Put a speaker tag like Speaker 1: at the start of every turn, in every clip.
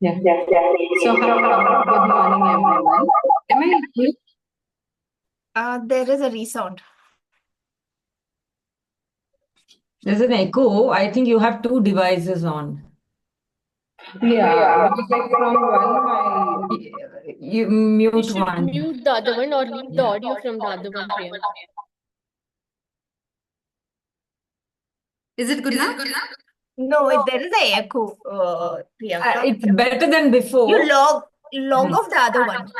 Speaker 1: Yeah. So, good morning, everyone. Am I good?
Speaker 2: There is a resound.
Speaker 3: There's an echo. I think you have two devices on.
Speaker 1: Yeah, because like from one, my
Speaker 3: You
Speaker 4: You
Speaker 3: mute
Speaker 4: should
Speaker 3: one.
Speaker 4: mute the other one or leave the
Speaker 3: Yeah.
Speaker 4: audio from the other one, Priyanka.
Speaker 1: is it good now?
Speaker 2: No, there is a echo, Priyanka.
Speaker 3: It's better than before.
Speaker 2: You log off the other one.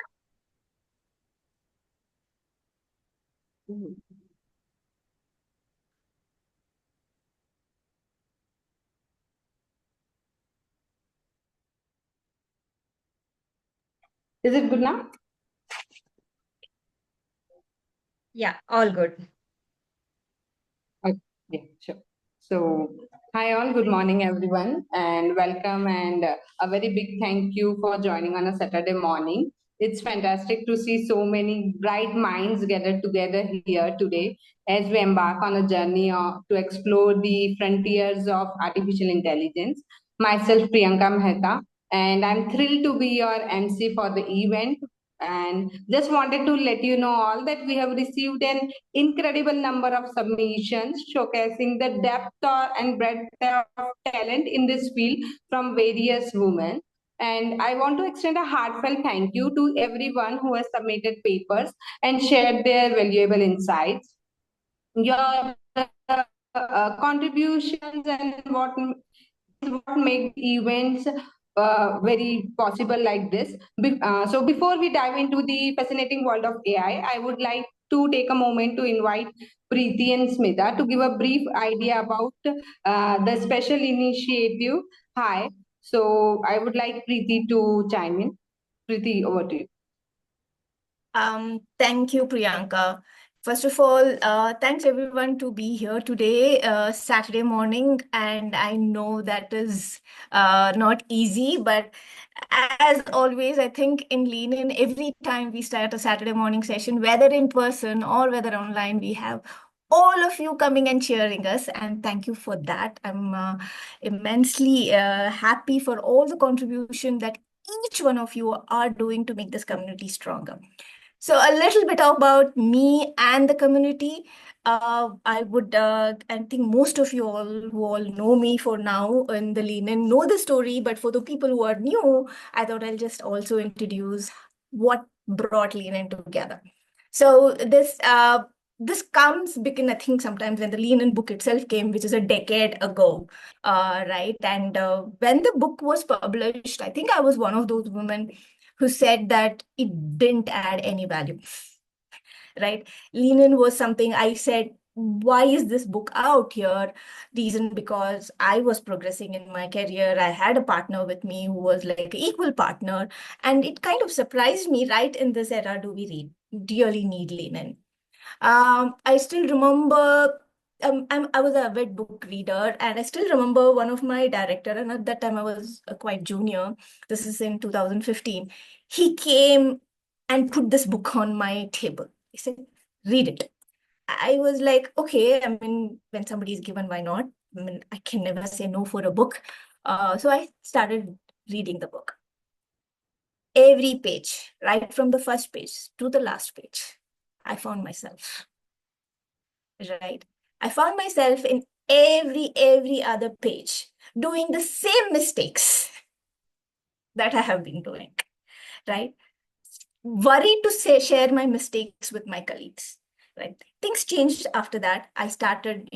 Speaker 1: Is it good now?
Speaker 3: Yeah, all good.
Speaker 1: Okay, yeah, sure. So, hi all, good morning, everyone, and welcome, and a very big thank you for joining on a Saturday morning. It's fantastic to see so many bright minds gathered together here today as we embark on a journey to explore the frontiers of artificial intelligence. Myself, Priyanka Mehta, and I'm thrilled to be your MC for the event. And just wanted to let you know all that we have received an incredible number of submissions showcasing the depth and breadth of talent in this field from various women. And I want to extend a heartfelt thank you to everyone who has submitted papers and shared their valuable insights. Your contributions and what make events very possible like this. So before we dive into the fascinating world of AI, I would like to take a moment to invite Preeti and Smita to give a brief idea about the special initiative. Hi. So I would like Preeti to chime in. Preeti, over to you.
Speaker 2: Thank you, Priyanka. First of all, thanks everyone to be here today, Saturday morning. And I know that is not easy, but as always, I think in Lean In, every time we start a Saturday morning session, whether in person or whether online, we have all of you coming and cheering us. And thank you for that. I'm immensely happy for all the contribution that each one of you are doing to make this community stronger. So a little bit about me and the community. I think most of you all who all know me for now in the Lean In know the story, but for the people who are new, I thought I'll just also introduce what brought Lean In together. So this comes because I think sometimes when the Lean In book itself came, which is a decade ago, right? And when the book was published, I think I was one of those women who said that it didn't add any value, right? Lean In was something I said, why is this book out here? Reason because I was progressing in my career. I had a partner with me who was like an equal partner. And it kind of surprised me, right? In this era, do we really need Lean In? I still remember I was a avid book reader, and I still remember one of my director, and at that time I was quite junior. This is in 2015. He came and put this book on my table. He said, "Read it." I was like, "Okay." I mean, when somebody is given, why not? I mean, I can never say no for a book. So I started reading the book. Every page, right from the first page to the last page, I found myself. Right? I found myself in every other page doing the same mistakes that I have been doing, right? Worried to share my mistakes with my colleagues, right? Things changed after that. I started,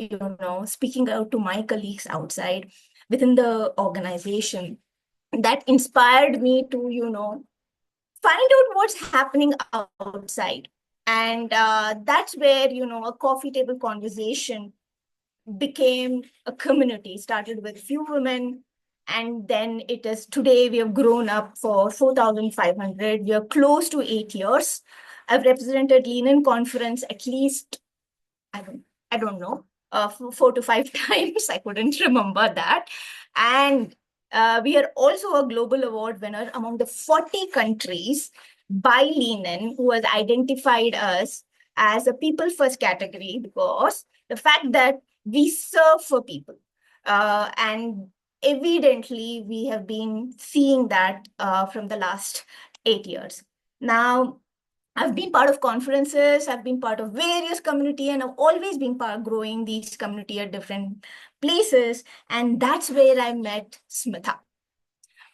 Speaker 2: speaking out to my colleagues outside within the organization. That inspired me to, find out what's happening outside. And that's where, a coffee table conversation became a community. Started with few women, and then it is today we have grown up for 4,500. We are close to 8 years. I've represented Lean In conference at least, I don't know, 4 to 5 times. I couldn't remember that. And we are also a global award winner among the 40 countries by Lean In, who has identified us as a people first category because the fact that we serve for people. And evidently, we have been seeing that from the last 8 years. Now, I've been part of conferences, I've been part of various community, and I've always been part of growing these community at different places. And that's where I met Smitha.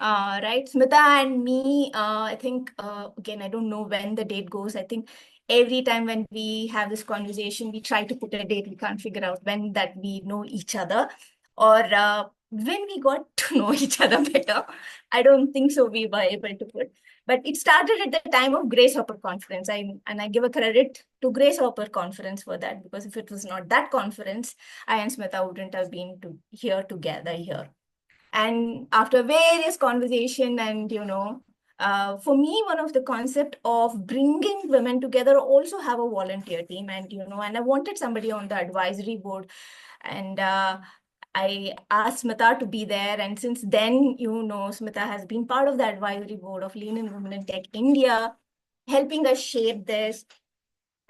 Speaker 2: Right, Smitha and me, I think, again, I don't know when the date goes. I think every time when we have this conversation, we try to put a date. We can't figure out when that we know each other or when we got to know each other better. I don't think so we were able to put. But it started at the time of Grace Hopper Conference. And I give a credit to Grace Hopper Conference for that, because if it was not that conference, I and Smitha wouldn't have been here together here. And after various conversation and, for me, one of the concept of bringing women together also have a volunteer team, and, and I wanted somebody on the advisory board. And I asked Smitha to be there. And since then, Smitha has been part of the advisory board of Lean in Women in Tech India, helping us shape this.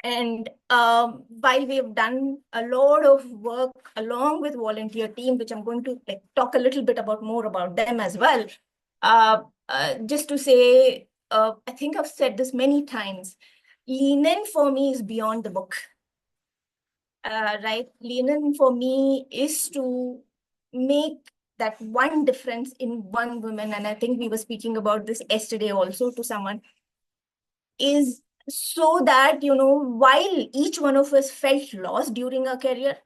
Speaker 2: And while we have done a lot of work along with volunteer team, which I'm going to talk a little bit more about them as well, just to say, I think I've said this many times, Lean In for me is beyond the book. Right? Lean In for me is to make that one difference in one woman. And I think we were speaking about this yesterday also to someone, is so that, while each one of us felt lost during our career,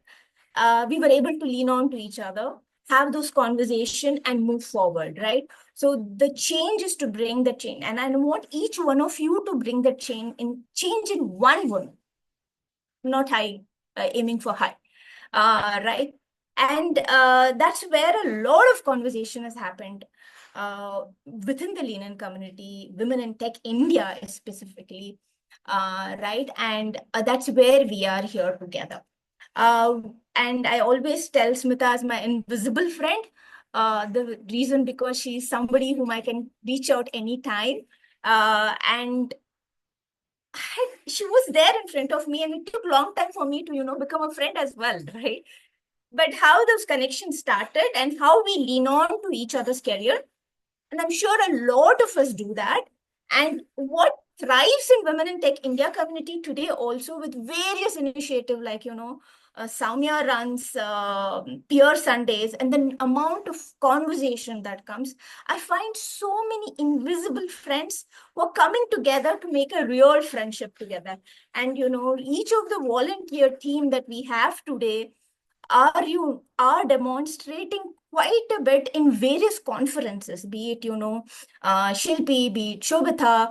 Speaker 2: we were able to lean on to each other, have those conversations and move forward, right? So the change is to bring the change. And I want each one of you to bring the change in one woman, not high, aiming for high, right? And that's where a lot of conversation has happened within the Lean In community, Women in Tech India specifically, right? And that's where we are here together. And I always tell Smitha as my invisible friend. The reason because she's somebody whom I can reach out anytime. And she was there in front of me, and it took a long time for me to, become a friend as well, right? But how those connections started and how we lean on to each other's career. And I'm sure a lot of us do that. And what thrives in Women in Tech India community today also, with various initiatives like, Soumya runs Peer Sundays, and the amount of conversation that comes, I find so many invisible friends who are coming together to make a real friendship together. And, each of the volunteer team that we have today are demonstrating quite a bit in various conferences, be it, Shilpi, be it Shobita,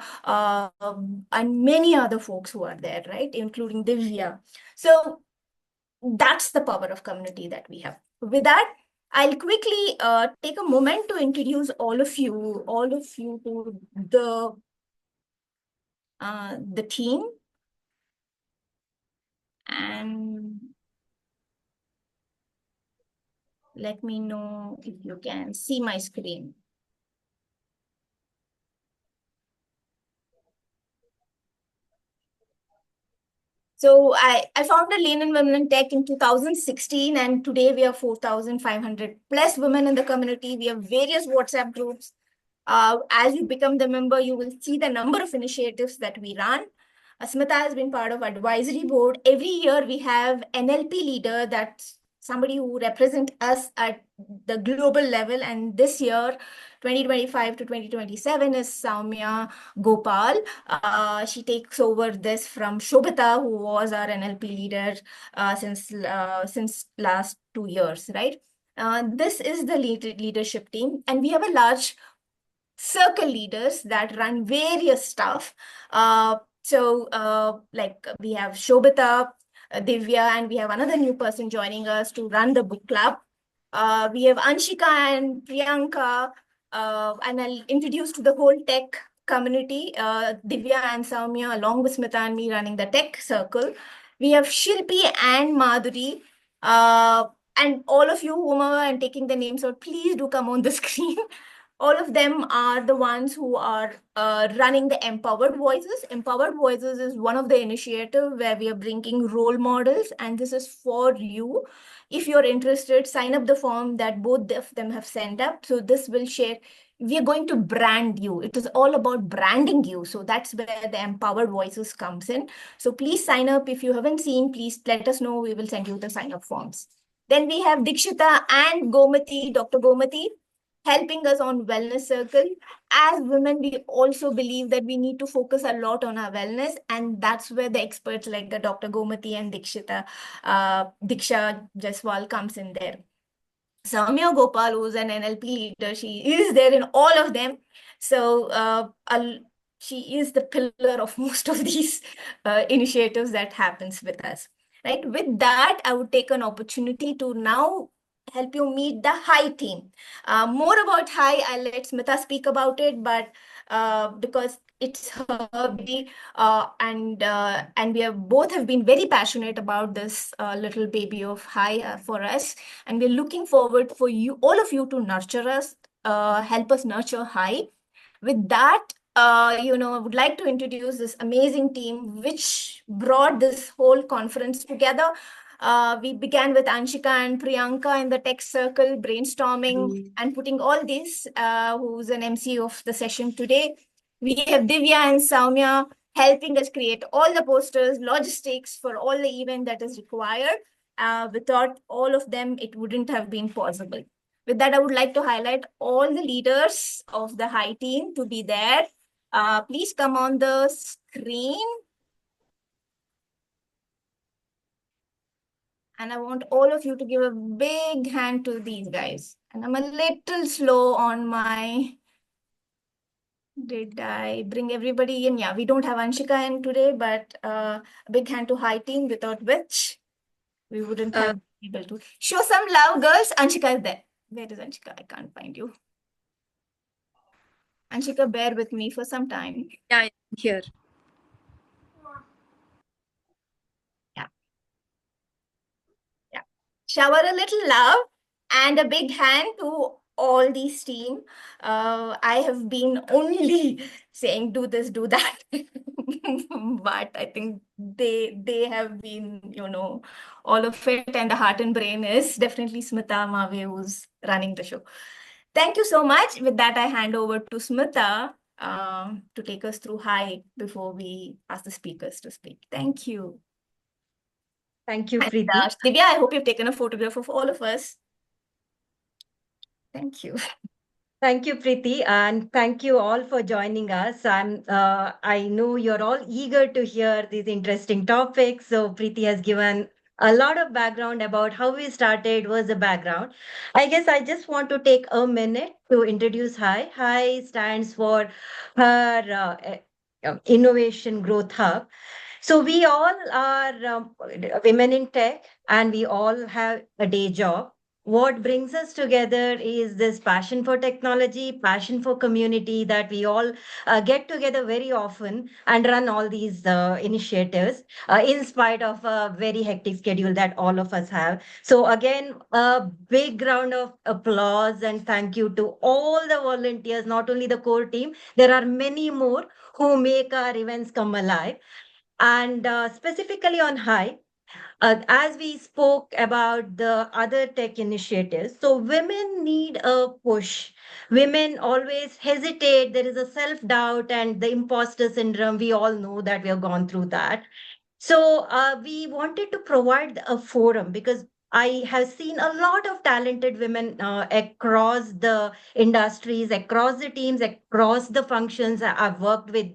Speaker 2: and many other folks who are there, right? Including Divya. So that's the power of community that we have. With that, I'll quickly take a moment to introduce all of you to the team. And let me know if you can see my screen. So I founded Lean In Women in Tech in 2016, and today we have 4,500 plus women in the community. We have various WhatsApp groups. As you become the member, you will see the number of initiatives that we run. Smitha has been part of advisory board. Every year we have NLP leader, that's somebody who represents us at the global level. And this year, 2025 to 2027 is Soumya Gopal. She takes over this from Shobita, who was our NLP leader since last 2 years, right? This is the leadership team, and we have a large circle leaders that run various stuff. Like we have Shobita, Divya, and we have another new person joining us to run the book club. We have Anshika and Priyanka, and I'll introduce to the whole tech community, Divya and Soumya, along with Smita and me running the tech circle. We have Shilpi and Madhuri, and all of you whom are taking the names out, please do come on the screen. All of them are the ones who are running the Empowered Voices. Empowered Voices is one of the initiative where we are bringing role models, and this is for you. If you're interested, sign up the form that both of them have sent up. So this will share. We are going to brand you. It is all about branding you. So that's where the Empowered Voices comes in. So please sign up. If you haven't seen, please let us know. We will send you the sign up forms. Then we have Dikshita and Gomati, Dr. Gomati, helping us on Wellness Circle. As women, we also believe that we need to focus a lot on our wellness, and that's where the experts like the Dr. Gomati and Diksha Jaswal comes in there. Samya Gopal, who's an NLP leader, she is there in all of them. So she is the pillar of most of these initiatives that happens with us. Right. With that, I would take an opportunity to now help you meet the HI team. More about HI, I'll let Smita speak about it, but because it's her baby, and we have both have been very passionate about this little baby of HI for us, and we're looking forward for you, all of you, to nurture us, help us nurture HI. With that, I would like to introduce this amazing team which brought this whole conference together. We began with Anshika and Priyanka in the tech circle, brainstorming and putting all this, who's an MC of the session today. We have Divya and Soumya helping us create all the posters, logistics for all the event that is required. Without all of them, it wouldn't have been possible. With that, I would like to highlight all the leaders of the HI team to be there. Please come on the screen. And I want all of you to give a big hand to these guys. And I'm a little slow on my... Did I bring everybody in? Yeah, we don't have Anshika in today, but a big hand to HI team, without which we wouldn't have been able to. Show some love, girls. Anshika is there. Where is Anshika? I can't find you. Anshika, bear with me for some time.
Speaker 4: Yeah, here.
Speaker 2: Yeah. Shower a little love and a big hand to all these team. I have been only saying do this, do that, but I think they have been, all of it, and the heart and brain is definitely Smita Mave, who's running the show. Thank you so much. With that, I hand over to Smita to take us through HI before we ask the speakers to speak. Thank you.
Speaker 3: Thank you,
Speaker 2: And,
Speaker 3: Preeti.
Speaker 2: Divya, I hope you've taken a photograph of all of us. Thank you.
Speaker 3: Thank you, Preeti, and thank you all for joining us. I know you're all eager to hear these interesting topics. So Preeti has given a lot of background about how we started, was the background. I guess I just want to take a minute to introduce HI. HI stands for her Innovation Growth Hub. So we all are women in tech, and we all have a day job. What brings us together is this passion for technology, passion for community, that we all get together very often and run all these initiatives in spite of a very hectic schedule that all of us have. So again, a big round of applause and thank you to all the volunteers, not only the core team. There are many more who make our events come alive. And specifically on HI, as we spoke about the other tech initiatives, so women need a push. Women always hesitate. There is a self-doubt and the imposter syndrome. We all know that we have gone through that. So we wanted to provide a forum because I have seen a lot of talented women across the industries, across the teams, across the functions I've worked with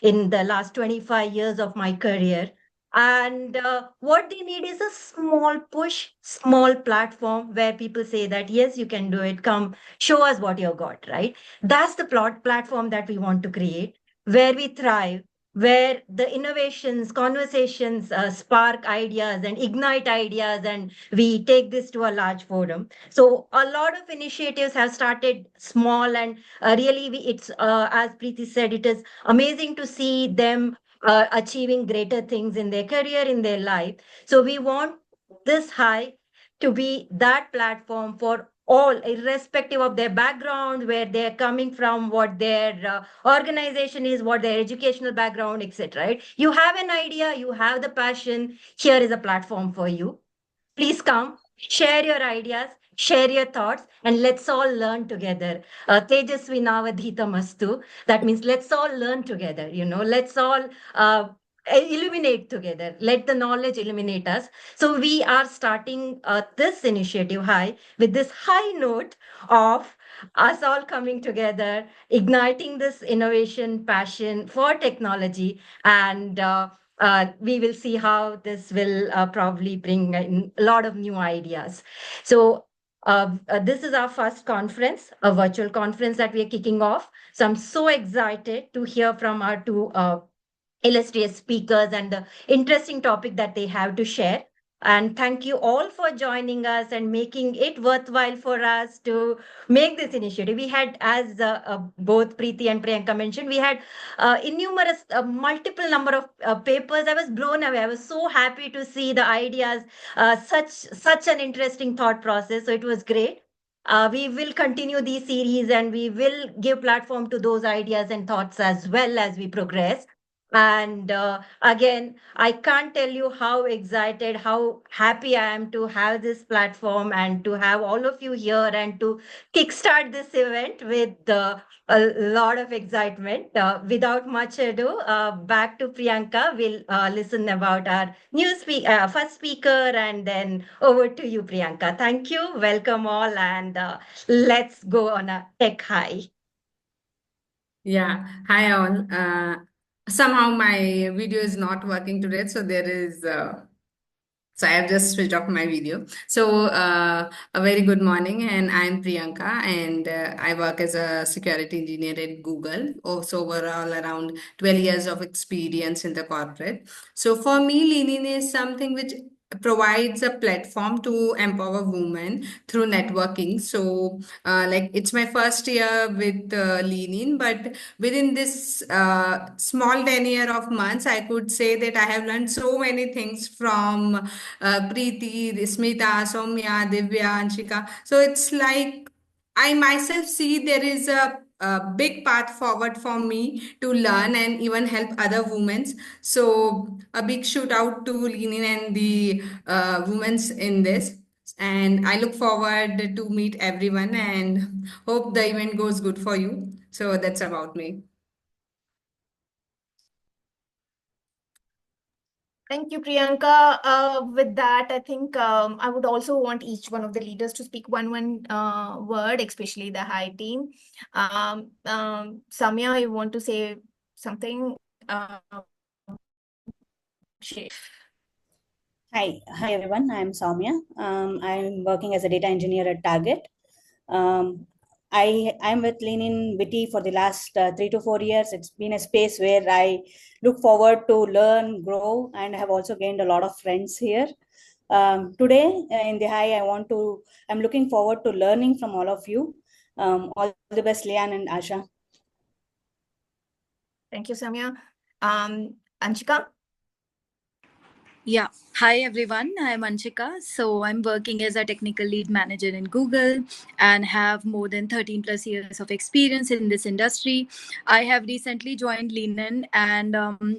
Speaker 3: in the last 25 years of my career. And what they need is a small push, small platform where people say that, yes, you can do it. Come, show us what you got, right? That's the platform that we want to create, where we thrive, where the innovations, conversations spark ideas and ignite ideas, and we take this to a large forum. So a lot of initiatives have started small, and really, it's as Preeti said, it is amazing to see them achieving greater things in their career, in their life. So we want this HI to be that platform for all, irrespective of their background, where they're coming from, what their organization is, what their educational background, etc. Right? You have an idea, you have the passion. Here is a platform for you. Please come, share your ideas, share your thoughts, and let's all learn together. Tejasvi Navadhita Mastu. That means let's all learn together. Let's all illuminate together. Let the knowledge illuminate us. So we are starting this initiative high with this high note of us all coming together, igniting this innovation passion for technology, and we will see how this will probably bring in a lot of new ideas. So this is our first conference, a virtual conference that we are kicking off. So I'm so excited to hear from our two illustrious speakers and the interesting topic that they have to share. And thank you all for joining us and making it worthwhile for us to make this initiative. We had, as both Preeti and Priyanka mentioned, we had innumerous, multiple number of papers. I was blown away. I was so happy to see the ideas, such an interesting thought process. So it was great. We will continue these series and we will give platform to those ideas and thoughts as well as we progress. And again, I can't tell you how excited, how happy I am to have this platform and to have all of you here and to kickstart this event with a lot of excitement. Without much ado, back to Priyanka. We'll listen about our first speaker, and then over to you, Priyanka. Thank you. Welcome all, and let's go on a tech high.
Speaker 1: Yeah, hi all. Somehow my video is not working today, so so I have just switched off my video. So a very good morning, and I'm Priyanka, and I work as a security engineer at Google. Also, overall around 12 years of experience in the corporate. So for me, Lean is something which provides a platform to empower women through networking. So like it's my first year with Lean, but within this small tenure of months, I could say that I have learned so many things from Preeti, Smita, Soumya, Divya, Anshika. So it's like I myself see there is a big path forward for me to learn and even help other women. So a big shout out to Lean and the women's in this. And I look forward to meet everyone and hope the event goes good for you. So that's about me.
Speaker 2: Thank you, Priyanka. With that, I think I would also want each one of the leaders to speak one word, especially the high team. Samya, you want to say something?
Speaker 5: Hi everyone. I'm Soumya. I'm working as a data engineer at Target. I'm with Lean in Witty for the last 3 to 4 years. It's been a space where I look forward to learn, grow, and have also gained a lot of friends here. Today in the high, I'm looking forward to learning from all of you. All the best, Lian and Asha.
Speaker 2: Thank you, Samya. Anshika?
Speaker 6: Yeah. Hi, everyone. I'm Anshika. So I'm working as a technical lead manager in Google and have more than 13 plus years of experience in this industry. I have recently joined Lean and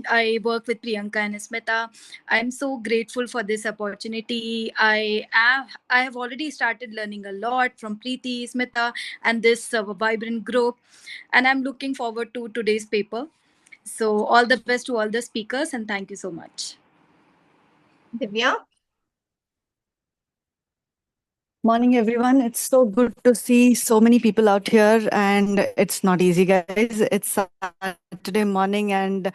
Speaker 6: I work with Priyanka and Smita. I'm so grateful for this opportunity. I have already started learning a lot from Preeti, Smita, and this vibrant group. And I'm looking forward to today's paper. So all the best to all the speakers and thank you so much.
Speaker 2: Divya?
Speaker 7: Morning, everyone. It's so good to see so many people out here, and it's not easy, guys. It's Saturday morning and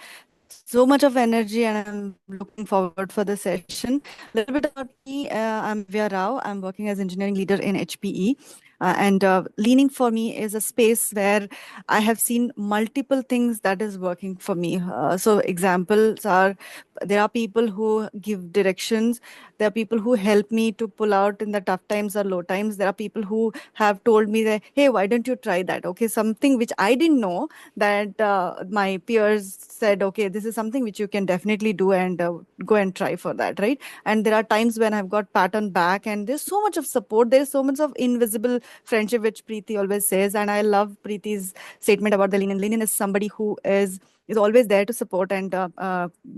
Speaker 7: so much of energy, and I'm looking forward for the session. A little bit about me. I'm Via Rao. I'm working as engineering leader in HPE. And Leaning for me is a space where I have seen multiple things that is working for me. So examples are, there are people who give directions. There are people who help me to pull out in the tough times or low times. There are people who have told me that, hey, why don't you try that? Okay, something which I didn't know that my peers said, okay, this is something which you can definitely do and go and try for that, right? And there are times when I've got pat on back and there's so much of support. There's so much of invisible friendship which Preeti always says. And I love Preeti's statement about the Lean. Lean is somebody who is always there to support and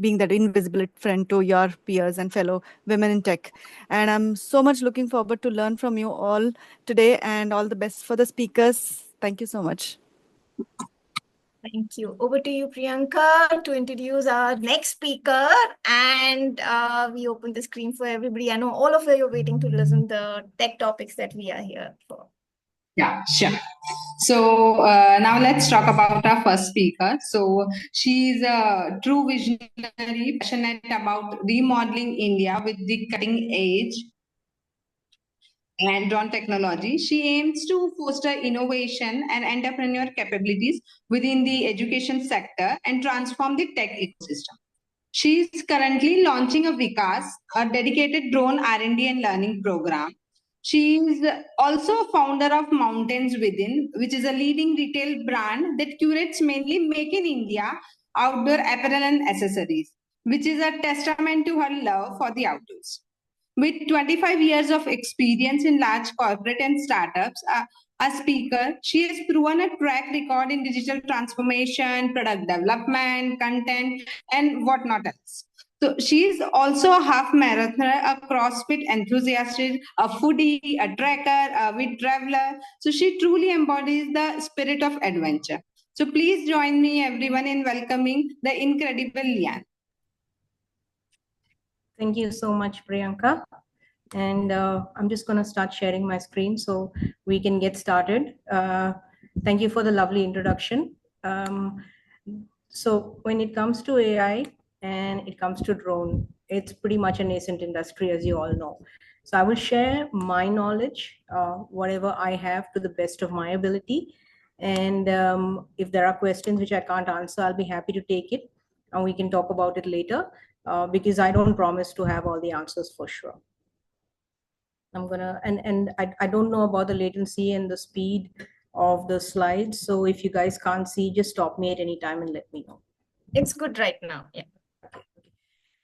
Speaker 7: being that invisible friend to your peers and fellow women in tech. And I'm so much looking forward to learn from you all today, and all the best for the speakers. Thank you so much.
Speaker 2: Thank you. Over to you, Priyanka, to introduce our next speaker. And we open the screen for everybody. I know all of you are waiting to listen to the tech topics that we are here for.
Speaker 1: Yeah, sure. So now let's talk about our first speaker. So she's a true visionary, passionate about remodeling India with the cutting edge and drone technology. She aims to foster innovation and entrepreneur capabilities within the education sector and transform the tech ecosystem. She is currently launching a Vikas, a dedicated drone R&D and learning program. She is also a founder of Mountains Within, which is a leading retail brand that curates mainly Make in India outdoor apparel and accessories, which is a testament to her love for the outdoors. With 25 years of experience in large corporate and startups, a speaker, she has proven a track record in digital transformation, product development, content, and whatnot else. So she is also a half marathoner, a CrossFit enthusiast, a foodie, a tracker, a wheat traveler. So she truly embodies the spirit of adventure. So please join me, everyone, in welcoming the incredible Lian.
Speaker 8: Thank you so much, Priyanka. And I'm just going to start sharing my screen so we can get started. Thank you for the lovely introduction. So when it comes to AI and it comes to drone, it's pretty much a nascent industry, as you all know. So I will share my knowledge, whatever I have, to the best of my ability. And if there are questions which I can't answer, I'll be happy to take it and we can talk about it later, because I don't promise to have all the answers for sure. I'm gonna, and I don't know about the latency and the speed of the slides. So if you guys can't see, just stop me at any time and let me know.
Speaker 2: It's good right now. Yeah.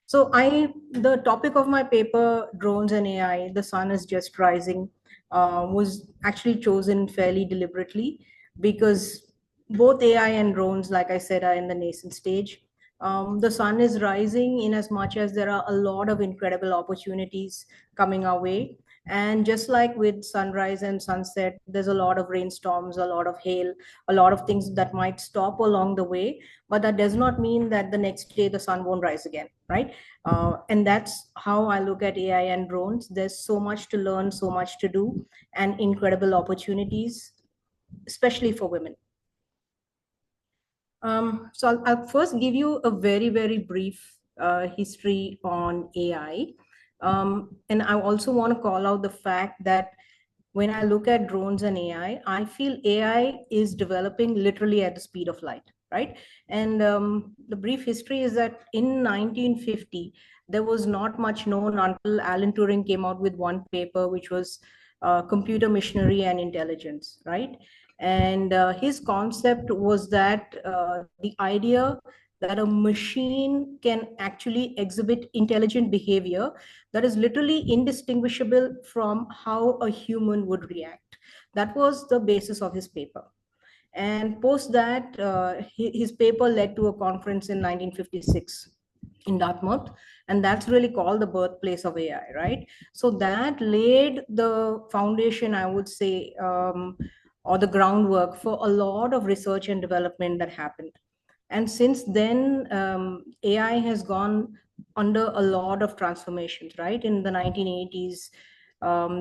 Speaker 8: So the topic of my paper, Drones and AI, the sun is just rising, was actually chosen fairly deliberately because both AI and drones, like I said, are in the nascent stage. The sun is rising in as much as there are a lot of incredible opportunities coming our way. And just like with sunrise and sunset, there's a lot of rainstorms, a lot of hail, a lot of things that might stop along the way, but that does not mean that the next day the sun won't rise again, right? And that's how I look at AI and drones. There's so much to learn, so much to do, and incredible opportunities, especially for women. So I'll first give you a very, very brief history on AI. And I also want to call out the fact that when I look at drones and AI, I feel AI is developing literally at the speed of light, right? And the brief history is that in 1950, there was not much known until Alan Turing came out with one paper, which was Computer Machinery and Intelligence, right? And his concept was that the idea that a machine can actually exhibit intelligent behavior that is literally indistinguishable from how a human would react. That was the basis of his paper. And post that, his paper led to a conference in 1956 in Dartmouth, and that's really called the birthplace of AI, right? So that laid the foundation, I would say, or the groundwork for a lot of research and development that happened. And since then, AI has gone under a lot of transformations, right? In the 1980s,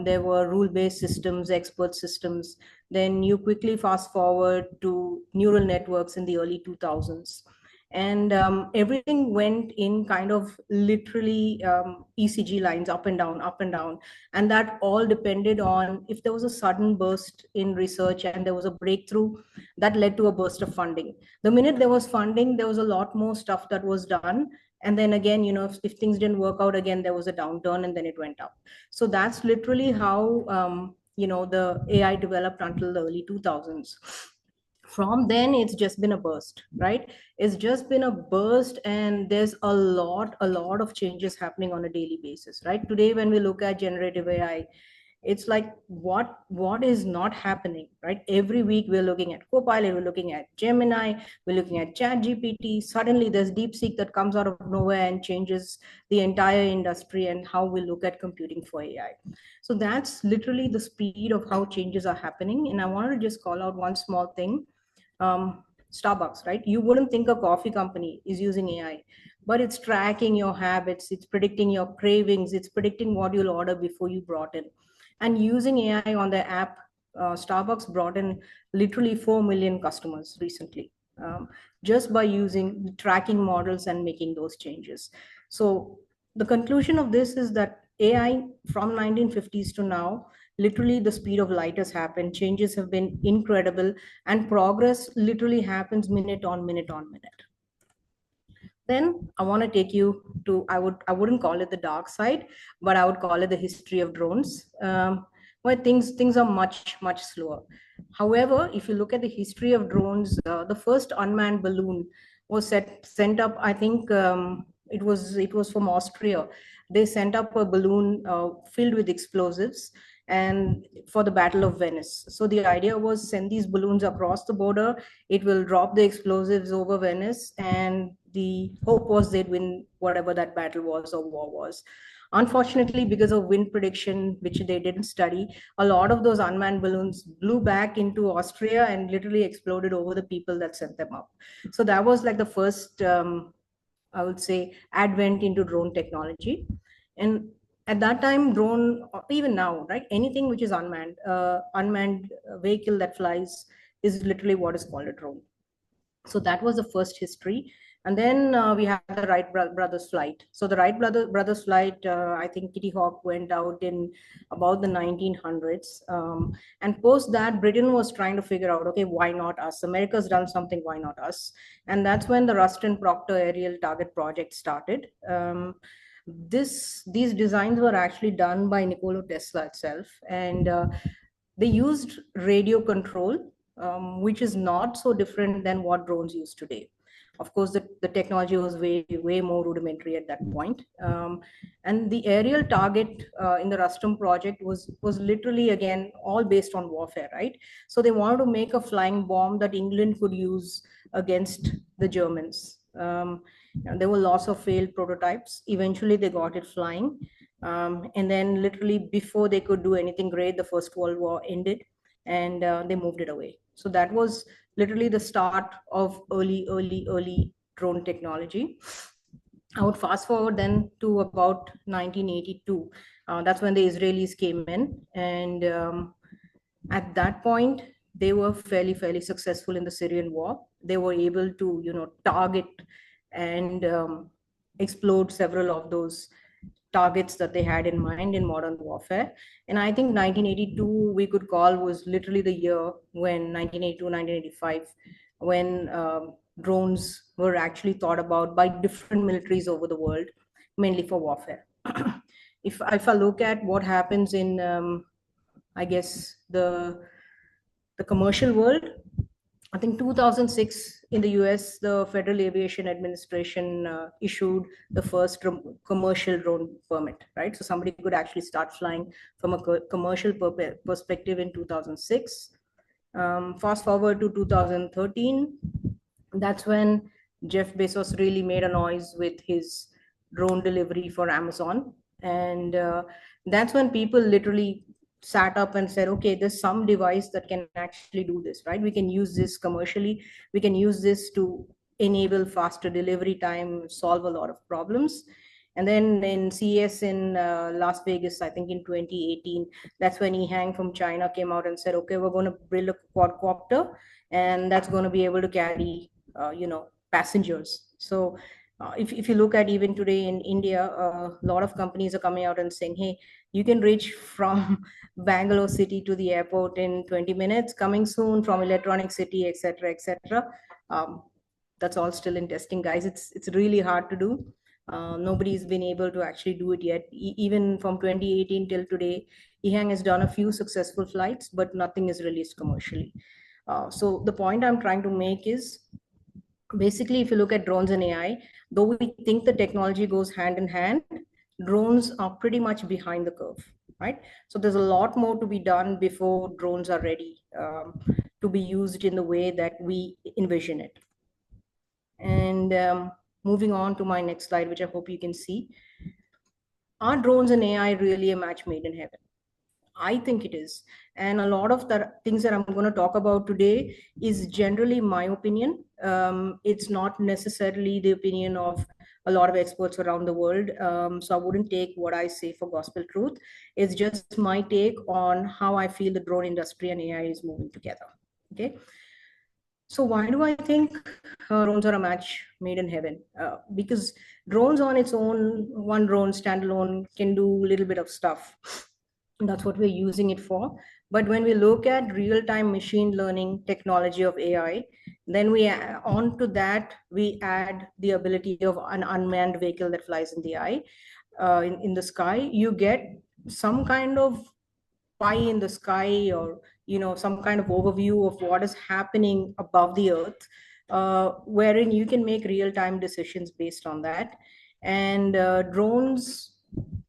Speaker 8: there were rule-based systems, expert systems. Then you quickly fast forward to neural networks in the early 2000s. And everything went in kind of literally ECG lines, up and down, up and down. And that all depended on if there was a sudden burst in research and there was a breakthrough, that led to a burst of funding. The minute there was funding, there was a lot more stuff that was done. And then again, you know, if things didn't work out again, there was a downturn and then it went up. So that's literally how, you know, the AI developed until the early 2000s. From then, it's just been a burst, right? It's just been a burst, and there's a lot of changes happening on a daily basis, right? Today, when we look at generative AI, It's like what is not happening, right? Every week we're looking at Copilot, we're looking at Gemini, we're looking at ChatGPT. Suddenly there's DeepSeek that comes out of nowhere and changes the entire industry and how we look at computing for AI. So that's literally the speed of how changes are happening. And I wanted to just call out one small thing. Starbucks, right? You wouldn't think a coffee company is using AI, but it's tracking your habits, it's predicting your cravings, it's predicting what you'll order before you brought in. And using AI on their app, Starbucks brought in literally 4 million customers recently, just by using tracking models and making those changes. So the conclusion of this is that AI from 1950s to now, literally the speed of light has happened, changes have been incredible, and progress literally happens minute on minute on minute. Then I want to take you to, I wouldn't call it the dark side, but I would call it the history of drones, where things are much slower. However, if you look at the history of drones, the first unmanned balloon was sent up, I think it was from Austria. They sent up a balloon filled with explosives and for the Battle of Venice. So the idea was send these balloons across the border, it will drop the explosives over Venice, and the hope was they'd win whatever that battle was or war was. Unfortunately, because of wind prediction, which they didn't study, a lot of those unmanned balloons blew back into Austria and literally exploded over the people that sent them up. So that was like the first, I would say, advent into drone technology. And at that time, drone, even now, right, anything which is unmanned, unmanned vehicle that flies is literally what is called a drone. So that was the first history. And then we had the Wright brothers flight. So the Wright brothers flight, I think Kitty Hawk went out in about the 1900s. And post that, Britain was trying to figure out, okay, why not us? America's done something, why not us? And that's when the Ruston Proctor Aerial Target Project started. These designs were actually done by Nikola Tesla itself. And they used radio control, which is not so different than what drones use today. Of course, the technology was way more rudimentary at that point. And the aerial target in the Ruston project was literally, again, all based on warfare, right? So they wanted to make a flying bomb that England could use against the Germans. There were lots of failed prototypes. Eventually, they got it flying. And then literally before they could do anything great, the First World War ended and they moved it away. So that was literally the start of early drone technology. I would fast forward then to about 1982. That's when the Israelis came in. And at that point, they were fairly successful in the Syrian war. They were able to, target and explode several of those targets that they had in mind in modern warfare. And I think 1982 we could call was literally the year when 1982, 1985, when drones were actually thought about by different militaries over the world, mainly for warfare. If I look at what happens in, I guess, the commercial world, I think 2006 in the US, the Federal Aviation Administration issued the first commercial drone permit, right? So somebody could actually start flying from a commercial perspective in 2006. Fast forward to 2013, that's when Jeff Bezos really made a noise with his drone delivery for Amazon. And that's when people literally sat up and said, okay, there's some device that can actually do this, right? We can use this commercially. We can use this to enable faster delivery time, solve a lot of problems. And then in CES in Las Vegas, I think in 2018, that's when EHang from China came out and said, okay, we're going to build a quadcopter, and that's going to be able to carry, passengers. So if you look at even today in India, a lot of companies are coming out and saying, hey, you can reach from Bangalore city to the airport in 20 minutes, coming soon from Electronic City, etc., etc. That's all still in testing, guys. It's really hard to do. Nobody's been able to actually do it yet. Even from 2018 till today, EHang has done a few successful flights, but nothing is released commercially. So the point I'm trying to make is, basically, if you look at drones and AI, though we think the technology goes hand in hand, drones are pretty much behind the curve. right? So there's a lot more to be done before drones are ready to be used in the way that we envision it. And moving on to my next slide, which I hope you can see. Are drones and AI really a match made in heaven? I think it is. And a lot of the things that I'm going to talk about today is generally my opinion. It's not necessarily the opinion of a lot of experts around the world. So I wouldn't take what I say for gospel truth. It's just my take on how I feel the drone industry and AI is moving together. Okay. So why do I think drones are a match made in heaven? Because drones on its own, one drone standalone can do a little bit of stuff. And that's what we're using it for. But when we look at real-time machine learning technology of AI, then onto that, we add the ability of an unmanned vehicle that flies in in the sky. You get some kind of pie in the sky, or some kind of overview of what is happening above the earth, wherein you can make real-time decisions based on that. And drones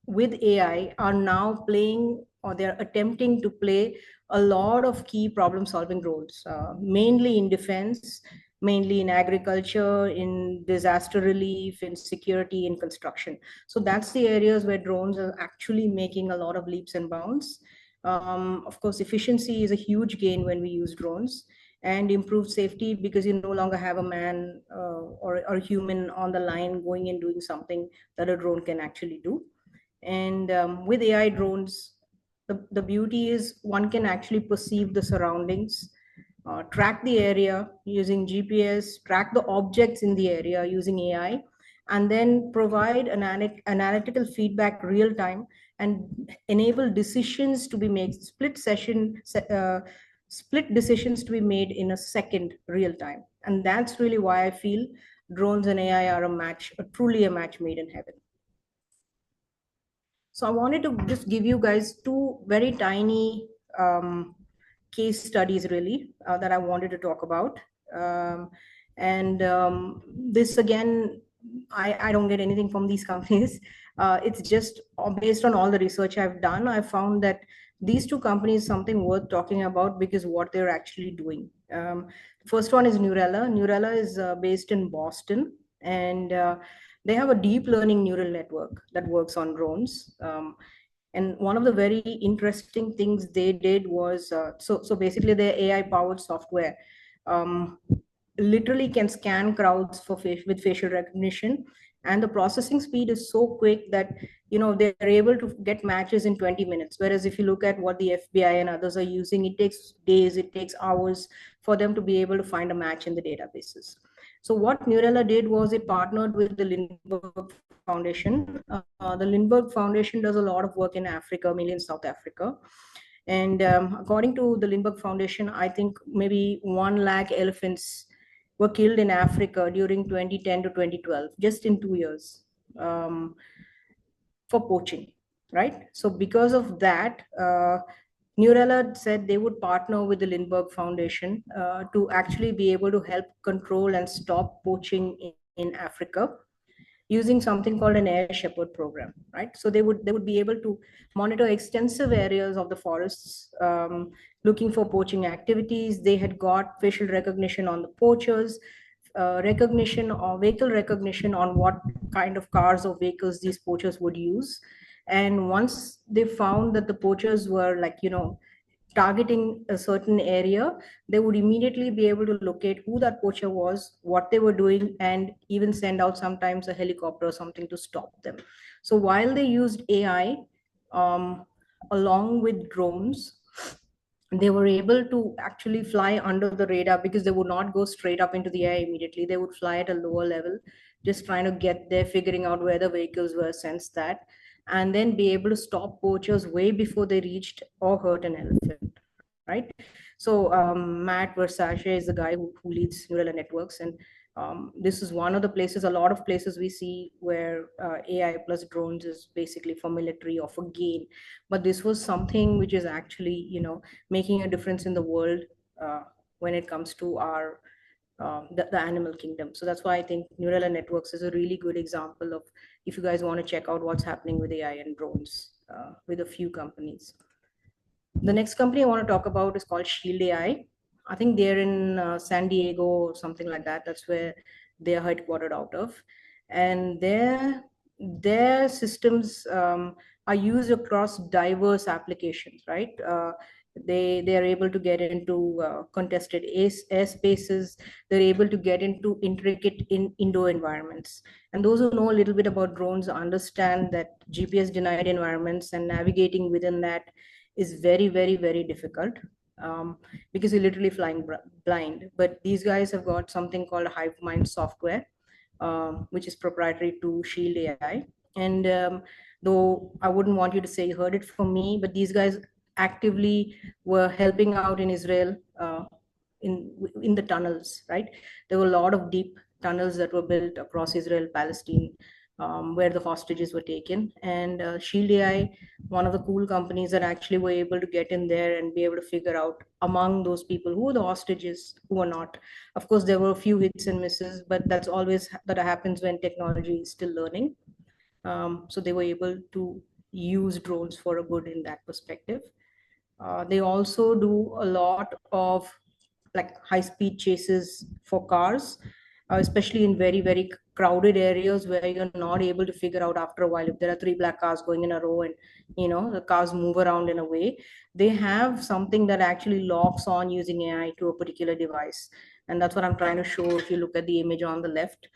Speaker 8: with AI are now playing, or they're attempting to play, a lot of key problem-solving roles, mainly in defense, mainly in agriculture, in disaster relief, in security, in construction. So that's the areas where drones are actually making a lot of leaps and bounds. Of course, efficiency is a huge gain when we use drones, and improved safety, because you no longer have a man or a human on the line going and doing something that a drone can actually do. And with AI drones, the beauty is one can actually perceive the surroundings, track the area using GPS, track the objects in the area using AI, and then provide analytical feedback real time, and enable decisions to be made, split decisions to be made in a second real time. And that's really why I feel drones and AI are truly a match made in heaven. So I wanted to just give you guys two very tiny case studies, really, that I wanted to talk about. This, again, I don't get anything from these companies. It's just based on all the research I've done. I found that these two companies, something worth talking about, because what they're actually doing. First one is Neurela. Neurela is based in Boston, and they have a deep learning neural network that works on drones. And one of the very interesting things they did was, so basically their AI powered software literally can scan crowds with facial recognition. And the processing speed is so quick that, they're able to get matches in 20 minutes. Whereas if you look at what the FBI and others are using, it takes days, it takes hours for them to be able to find a match in the databases. So what Neurela did was it partnered with the Lindbergh Foundation. The Lindbergh Foundation does a lot of work in Africa, mainly in South Africa. And according to the Lindbergh Foundation, I think maybe 1 lakh elephants were killed in Africa during 2010 to 2012, just in 2 years, for poaching, right? So because of that, Neurela said they would partner with the Lindbergh Foundation to actually be able to help control and stop poaching in Africa, using something called an Air Shepherd program, right? So they would be able to monitor extensive areas of the forests, looking for poaching activities. They had got facial recognition on the poachers, recognition or vehicle recognition on what kind of cars or vehicles these poachers would use. And once they found that the poachers were targeting a certain area, they would immediately be able to locate who that poacher was, what they were doing, and even send out sometimes a helicopter or something to stop them. So while they used AI along with drones, they were able to actually fly under the radar, because they would not go straight up into the air immediately. They would fly at a lower level, just trying to get there, figuring out where the vehicles were, sense that, and then be able to stop poachers way before they reached or hurt an elephant, right? So Matt Versace is the guy who leads Neurela Networks, and this is one of the places, a lot of places we see where AI plus drones is basically for military or for gain. But this was something which is actually, making a difference in the world when it comes to our the animal kingdom. So that's why I think Neurela Networks is a really good example of, if you guys want to check out what's happening with AI and drones with a few companies. The next company I want to talk about is called Shield AI. I think they're in San Diego or something like that. That's where they're headquartered out of. And their systems are used across diverse applications, right? They are able to get into contested airspaces. They're able to get into intricate indoor environments. And those who know a little bit about drones understand that GPS denied environments and navigating within that is very, very, very difficult because you're literally flying blind. But these guys have got something called HiveMind software, which is proprietary to Shield AI. And though I wouldn't want you to say you heard it from me, but these guys actively were helping out in Israel in the tunnels, right? There were a lot of deep tunnels that were built across Israel, Palestine, where the hostages were taken. And Shield AI, one of the cool companies that actually were able to get in there and be able to figure out among those people who were the hostages, who were not. Of course, there were a few hits and misses, but that's always that happens when technology is still learning. So they were able to use drones for a good in that perspective. They also do a lot of like high-speed chases for cars, especially in very, very crowded areas where you're not able to figure out after a while if there are 3 black cars going in a row and the cars move around in a way. They have something that actually locks on using AI to a particular device. And that's what I'm trying to show if you look at the image on the left.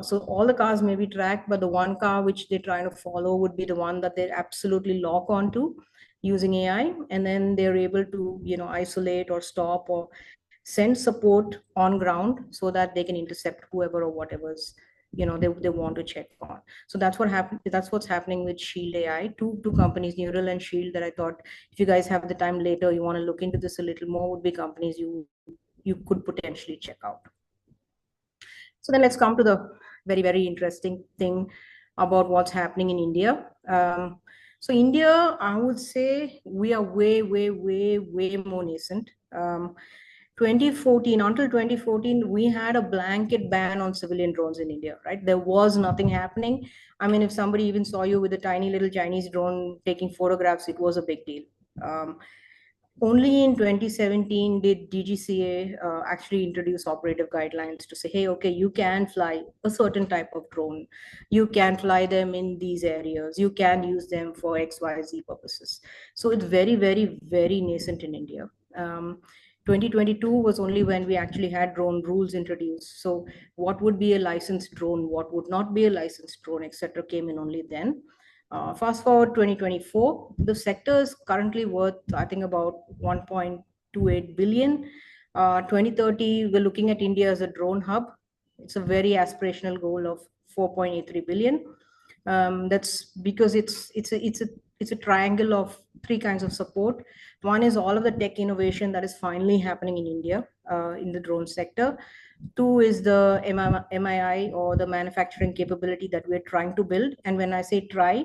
Speaker 8: So all the cars may be tracked, but the one car which they're trying to follow would be the one that they absolutely lock onto using AI. And then they're able to, isolate or stop or send support on ground so that they can intercept whoever or whatever's they want to check on. So that's what happened. That's what's happening with Shield AI. Two companies, Neural and Shield, that I thought if you guys have the time later, you want to look into this a little more, would be companies you could potentially check out. So then let's come to the very, very interesting thing about what's happening in India. So India, I would say we are way, way, way, way more nascent. 2014, until 2014, we had a blanket ban on civilian drones in India, right? There was nothing happening. I mean, if somebody even saw you with a tiny little Chinese drone taking photographs, it was a big deal. Only in 2017 did DGCA actually introduce operative guidelines to say, hey, okay, you can fly a certain type of drone. You can fly them in these areas. You can use them for XYZ purposes. So it's very, very, very nascent in India. 2022 was only when we actually had drone rules introduced. So what would be a licensed drone, what would not be a licensed drone, etc., came in only then. Fast forward 2024, the sector is currently worth, I think, about 1.28 billion. 2030, we're looking at India as a drone hub. It's a very aspirational goal of 4.83 billion. That's because it's a triangle of 3 kinds of support. One is all of the tech innovation that is finally happening in India in the drone sector. 2 is the MII, or the manufacturing capability that we're trying to build. And when I say try,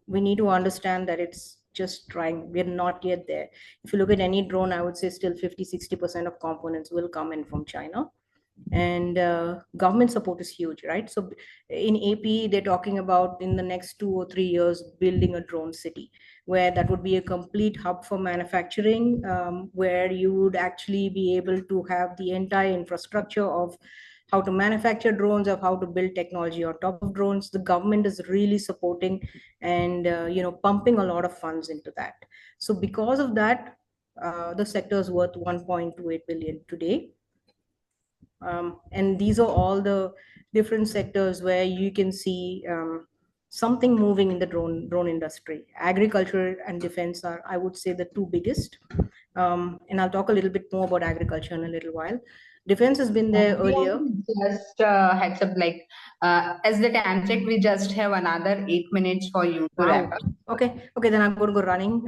Speaker 8: we need to understand that it's just trying. We're not yet there. If you look at any drone, I would say still 50-60% of components will come in from China. And government support is huge, right? So in AP, they're talking about in the next 2 or 3 years building a drone city, where that would be a complete hub for manufacturing, where you would actually be able to have the entire infrastructure of how to manufacture drones, of how to build technology on top of drones. The government is really supporting and pumping a lot of funds into that. So because of that, the sector is worth 1.28 billion today. And these are all the different sectors where you can see something moving in the drone industry. Agriculture and defense are, I would say, the 2 biggest. And I'll talk a little bit more about agriculture in a little while. Defense has been there earlier.
Speaker 1: Just heads up, like as the time check, we just have another 8 minutes for you to wrap up.
Speaker 8: Okay, then I'm going to go running.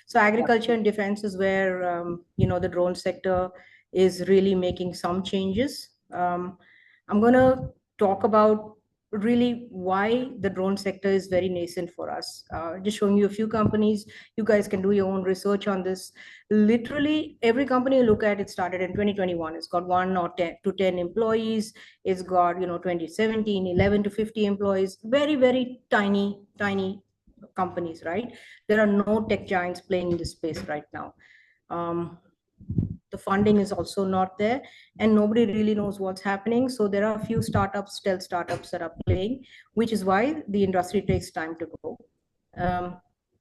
Speaker 8: So agriculture and defense is where the drone sector is really making some changes. I'm going to talk about really why the drone sector is very nascent for us. Just showing you a few companies. You guys can do your own research on this. Literally every company you look at, it started in 2021. It's got 1 or 10 to 10 employees. It's got 2017, 11 to 50 employees. Very, very tiny companies, right? There are no tech giants playing in this space right now. The funding is also not there, and nobody really knows what's happening. So there are a few startups, stealth startups that are playing, which is why the industry takes time to grow.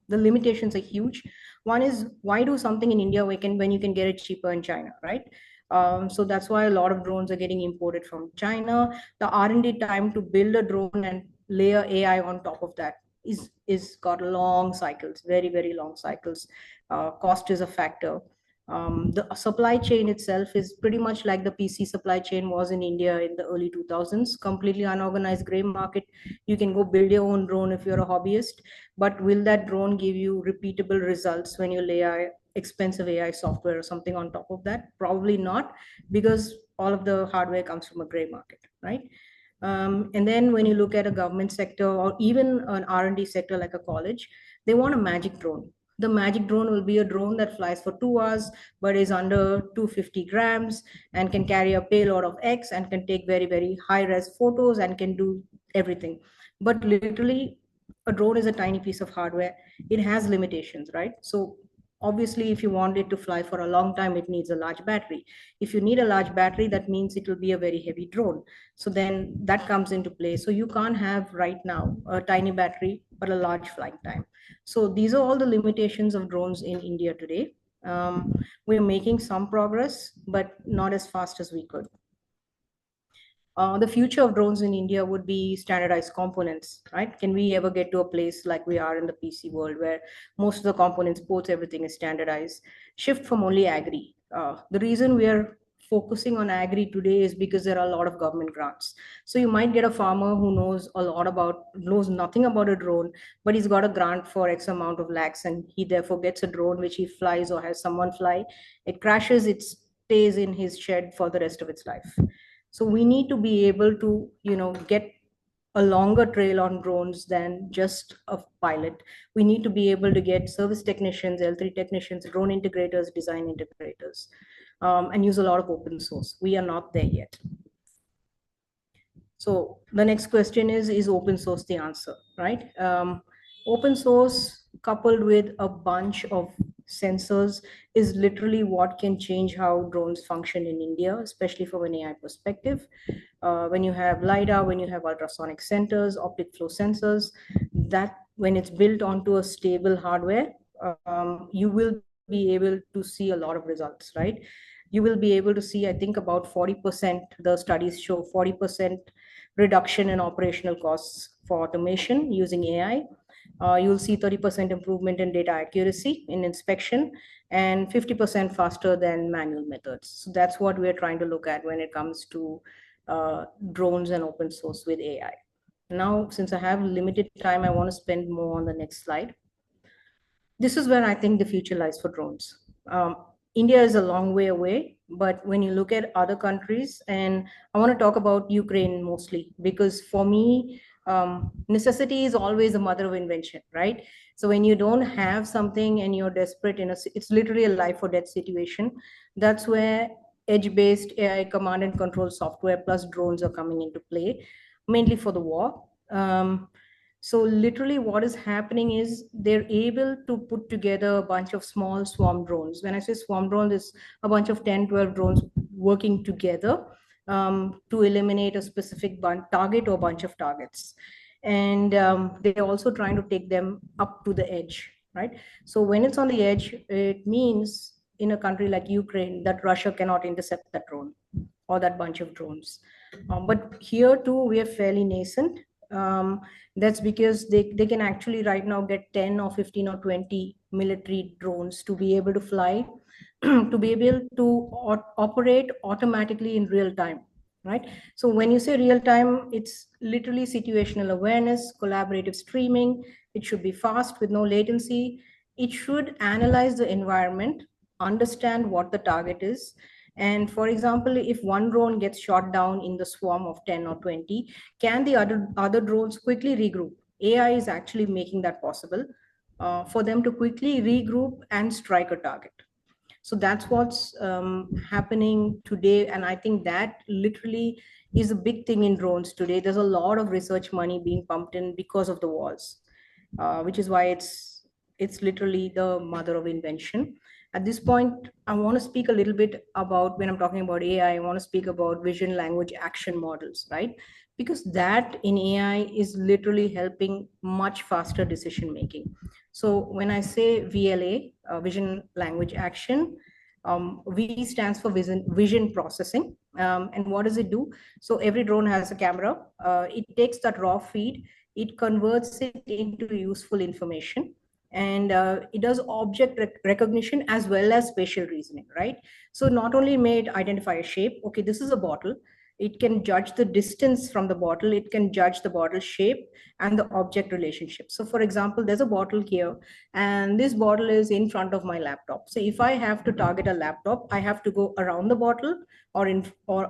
Speaker 8: The limitations are huge. One is, why do something in India when you can get it cheaper in China, right? So that's why a lot of drones are getting imported from China. The R&D time to build a drone and layer AI on top of that is got long cycles, very, very long cycles. Cost is a factor. The supply chain itself is pretty much like the PC supply chain was in India in the early 2000s, completely unorganized gray market. You can go build your own drone if you're a hobbyist, but will that drone give you repeatable results when you lay expensive AI software or something on top of that? Probably not, because all of the hardware comes from a gray market, right? And then when you look at a government sector or even an R&D sector like a college, they want a magic drone. The magic drone will be a drone that flies for 2 hours, but is under 250 grams and can carry a payload of X and can take very, very high res photos and can do everything. But literally, a drone is a tiny piece of hardware. It has limitations, right? So obviously, if you want it to fly for a long time, it needs a large battery. If you need a large battery, that means it will be a very heavy drone. So then that comes into play. So you can't have right now a tiny battery, but a large flying time. So these are all the limitations of drones in India today. We're making some progress, but not as fast as we could. The future of drones in India would be standardized components, right? Can we ever get to a place like we are in the PC world where most of the components, ports, everything is standardized? Shift from only agri. The reason we are focusing on agri today is because there are a lot of government grants. So you might get a farmer who knows nothing about a drone, but he's got a grant for X amount of lakhs, and he therefore gets a drone which he flies or has someone fly. It crashes, it stays in his shed for the rest of its life. So we need to be able to, get a longer trail on drones than just a pilot. We need to be able to get service technicians, L3 technicians, drone integrators, design integrators, and use a lot of open source. We are not there yet. So the next question is open source the answer, right? Open source coupled with a bunch of sensors is literally what can change how drones function in India, especially from an AI perspective. When you have LiDAR, when you have ultrasonic sensors, optic flow sensors, that when it's built onto a stable hardware, you will be able to see a lot of results, right? You will be able to see, I think about 40%, the studies show 40% reduction in operational costs for automation using AI. You'll see 30% improvement in data accuracy in inspection and 50% faster than manual methods. So that's what we're trying to look at when it comes to drones and open source with AI. Now, since I have limited time, I want to spend more on the next slide. This is where I think the future lies for drones. India is a long way away, but when you look at other countries, and I want to talk about Ukraine mostly, because for me, necessity is always the mother of invention, right? So when you don't have something and you're desperate, it's literally a life or death situation. That's where edge-based AI command and control software plus drones are coming into play, mainly for the war. So literally what is happening is they're able to put together a bunch of small swarm drones. When I say swarm drones, it's a bunch of 10, 12 drones working together to eliminate a specific target or bunch of targets. And they're also trying to take them up to the edge, right? So when it's on the edge, it means in a country like Ukraine that Russia cannot intercept that drone or that bunch of drones. But here too, we are fairly nascent. That's because they can actually right now get 10 or 15 or 20 military drones to be able to fly, to be able to operate automatically in real time, right? So when you say real time, it's literally situational awareness, collaborative streaming. It should be fast with no latency. It should analyze the environment, understand what the target is. And for example, if one drone gets shot down in the swarm of 10 or 20, can the other drones quickly regroup? AI is actually making that possible for them to quickly regroup and strike a target. So that's what's happening today. And I think that literally is a big thing in drones today. There's a lot of research money being pumped in because of the wars. which is why it's literally the mother of invention. At this point, I want to speak a little bit about, when I'm talking about AI, I want to speak about vision language action models, right? Because that in AI is literally helping much faster decision making. So when I say VLA, vision language action, V stands for vision processing. And what does it do? So every drone has a camera. It takes that raw feed, it converts it into useful information, and it does object recognition as well as spatial reasoning, right? So not only may it identify a shape, okay, this is a bottle, it can judge the distance from the bottle, it can judge the bottle shape and the object relationship. So for example, there's a bottle here, and this bottle is in front of my laptop. So if I have to target a laptop, I have to go around the bottle or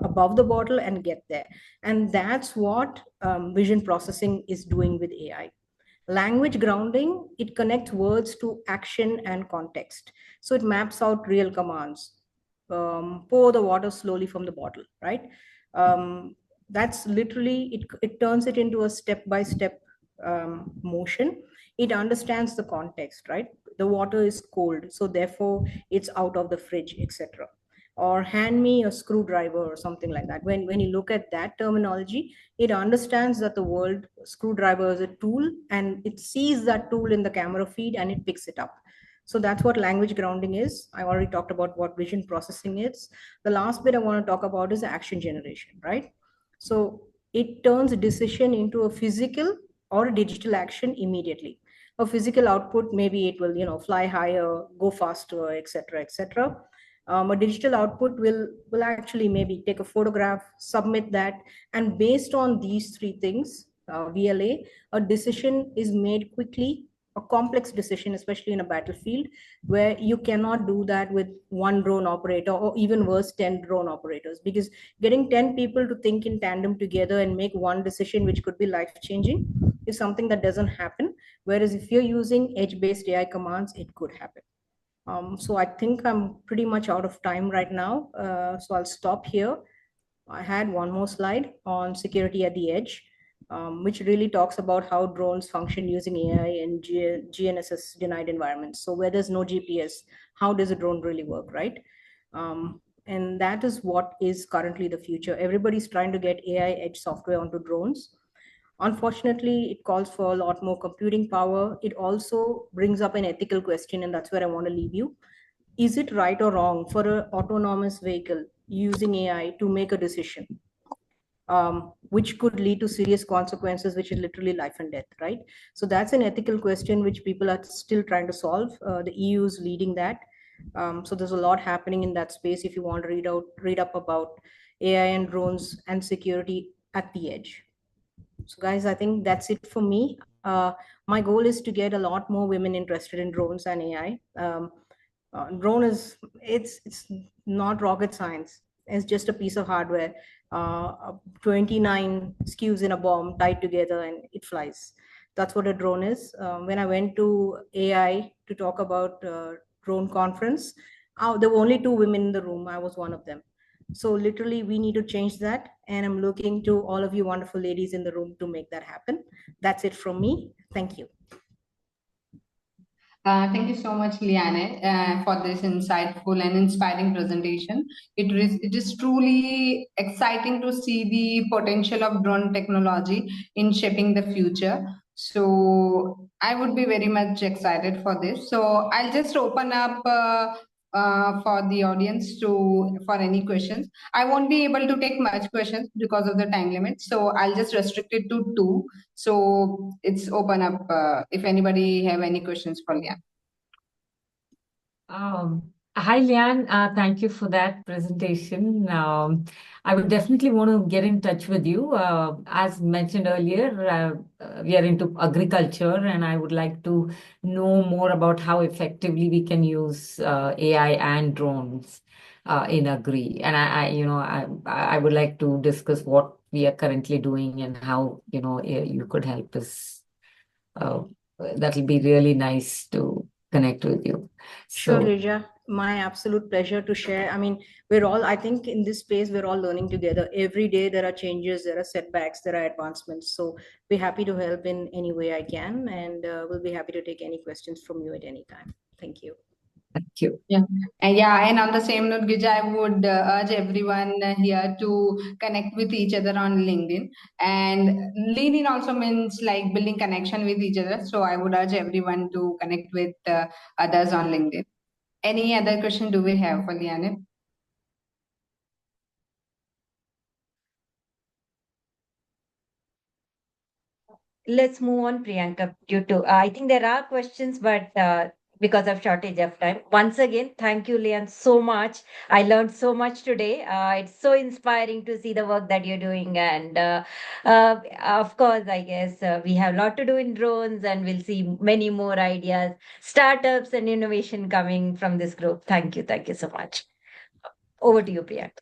Speaker 8: above the bottle and get there. And that's what vision processing is doing with AI. Language grounding, it connects words to action and context. So it maps out real commands. Pour the water slowly from the bottle, right? That's literally, it turns it into a step-by-step motion. It understands the context, right? The water is cold, so therefore it's out of the fridge, etc. Or hand me a screwdriver or something like that. When you look at that terminology, it understands that the word screwdriver is a tool, and it sees that tool in the camera feed and it picks it up. So that's what language grounding is. I already talked about what vision processing is. The last bit I want to talk about is action generation, right? So it turns a decision into a physical or a digital action immediately. A physical output, maybe it will, fly higher, go faster, etc., etc. A digital output will actually maybe take a photograph, submit that, and based on these three things, VLA, a decision is made quickly, a complex decision, especially in a battlefield, where you cannot do that with one drone operator, or even worse, 10 drone operators, because getting 10 people to think in tandem together and make one decision, which could be life-changing, is something that doesn't happen. Whereas if you're using edge-based AI commands, it could happen. So I think I'm pretty much out of time right now. So I'll stop here. I had one more slide on security at the edge, which really talks about how drones function using AI in GNSS denied environments. So where there's no GPS, how does a drone really work, right? And that is what is currently the future. Everybody's trying to get AI edge software onto drones. Unfortunately, it calls for a lot more computing power. It also brings up an ethical question, and that's where I want to leave you. Is it right or wrong for an autonomous vehicle using AI to make a decision, which could lead to serious consequences, which is literally life and death, right? So that's an ethical question which people are still trying to solve. The EU is leading that. So there's a lot happening in that space if you want to read up about AI and drones and security at the edge. So guys, I think that's it for me. My goal is to get a lot more women interested in drones and AI. Drone is, it's not rocket science. It's just a piece of hardware, 29 SKUs in a bomb tied together and it flies. That's what a drone is. When I went to AI to talk about drone conference, there were only 2 women in the room. I was one of them. So literally we need to change that. And I'm looking to all of you wonderful ladies in the room to make that happen. That's it from me. Thank you.
Speaker 1: Thank you so much, Liane, for this insightful and inspiring presentation. It is truly exciting to see the potential of drone technology in shaping the future. So I would be very much excited for this. So I'll just open up for the audience for any questions. I won't be able to take much questions because of the time limit. So I'll just restrict it to 2. So it's open up if anybody have any questions for Liane.
Speaker 9: Hi, Liane. Thank you for that presentation. I would definitely want to get in touch with you. As mentioned earlier, we are into agriculture, and I would like to know more about how effectively we can use AI and drones in agri. And I would like to discuss what we are currently doing and how you could help us. That will be really nice to connect with you.
Speaker 8: Sure,
Speaker 9: So,
Speaker 8: Lija. my absolute pleasure to share. I mean, I think in this space, we're all learning together. Every day there are changes, there are setbacks, there are advancements. So be happy to help in any way I can, and we'll be happy to take any questions from you at any time. Thank you.
Speaker 9: Thank you.
Speaker 1: And on the same note, Gija, I would urge everyone here to connect with each other on LinkedIn. And LinkedIn also means like building connection with each other. So I would urge everyone to connect with others on LinkedIn. Any other question do we have for Liane?
Speaker 3: Let's move on, Priyanka. I think there are questions, but because of shortage of time, once again, thank you, Lian, so much. I learned so much today. It's so inspiring to see the work that you're doing, and of course, I guess we have a lot to do in drones, and we'll see many more ideas, startups, and innovation coming from this group. Thank you so much. Over to you, Priyanka.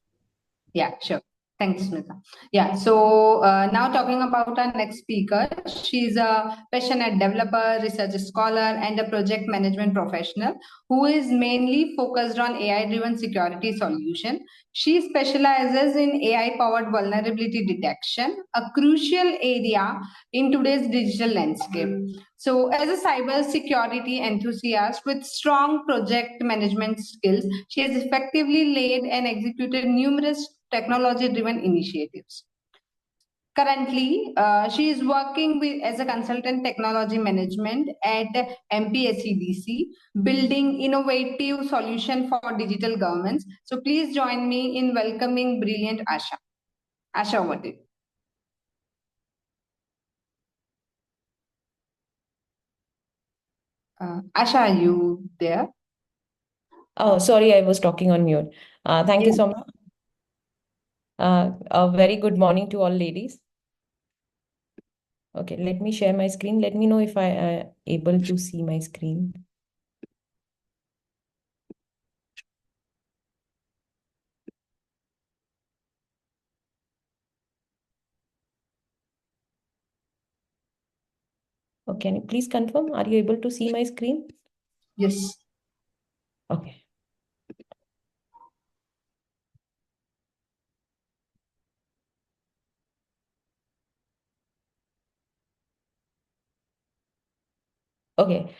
Speaker 1: Yeah, sure. Thanks, Smita. Yeah, so now talking about our next speaker, she's a passionate developer, research scholar, and a project management professional who is mainly focused on AI-driven security solution. She specializes in AI-powered vulnerability detection, a crucial area in today's digital landscape. So as a cyber security enthusiast with strong project management skills, she has effectively led and executed numerous technology-driven initiatives. Currently, she is working as a consultant technology management at MPSCDC, building innovative solution for digital governments. So please join me in welcoming brilliant Asha. Asha, over to you. Asha, are you there?
Speaker 10: Oh, sorry, I was talking on mute. Thank you so much. A very good morning to all ladies. Okay, let me share my screen. Let me know if I am able to see my screen. Okay, can you please confirm? Are you able to see my screen?
Speaker 1: Yes.
Speaker 10: Okay. Okay,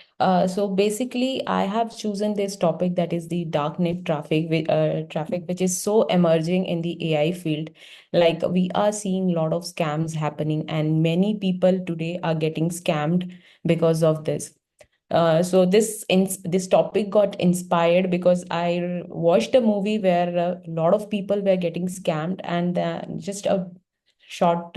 Speaker 10: so basically, I have chosen this topic that is the darknet traffic, which is so emerging in the AI field. Like we are seeing a lot of scams happening, and many people today are getting scammed because of this. So this topic got inspired because I watched a movie where a lot of people were getting scammed, and just a short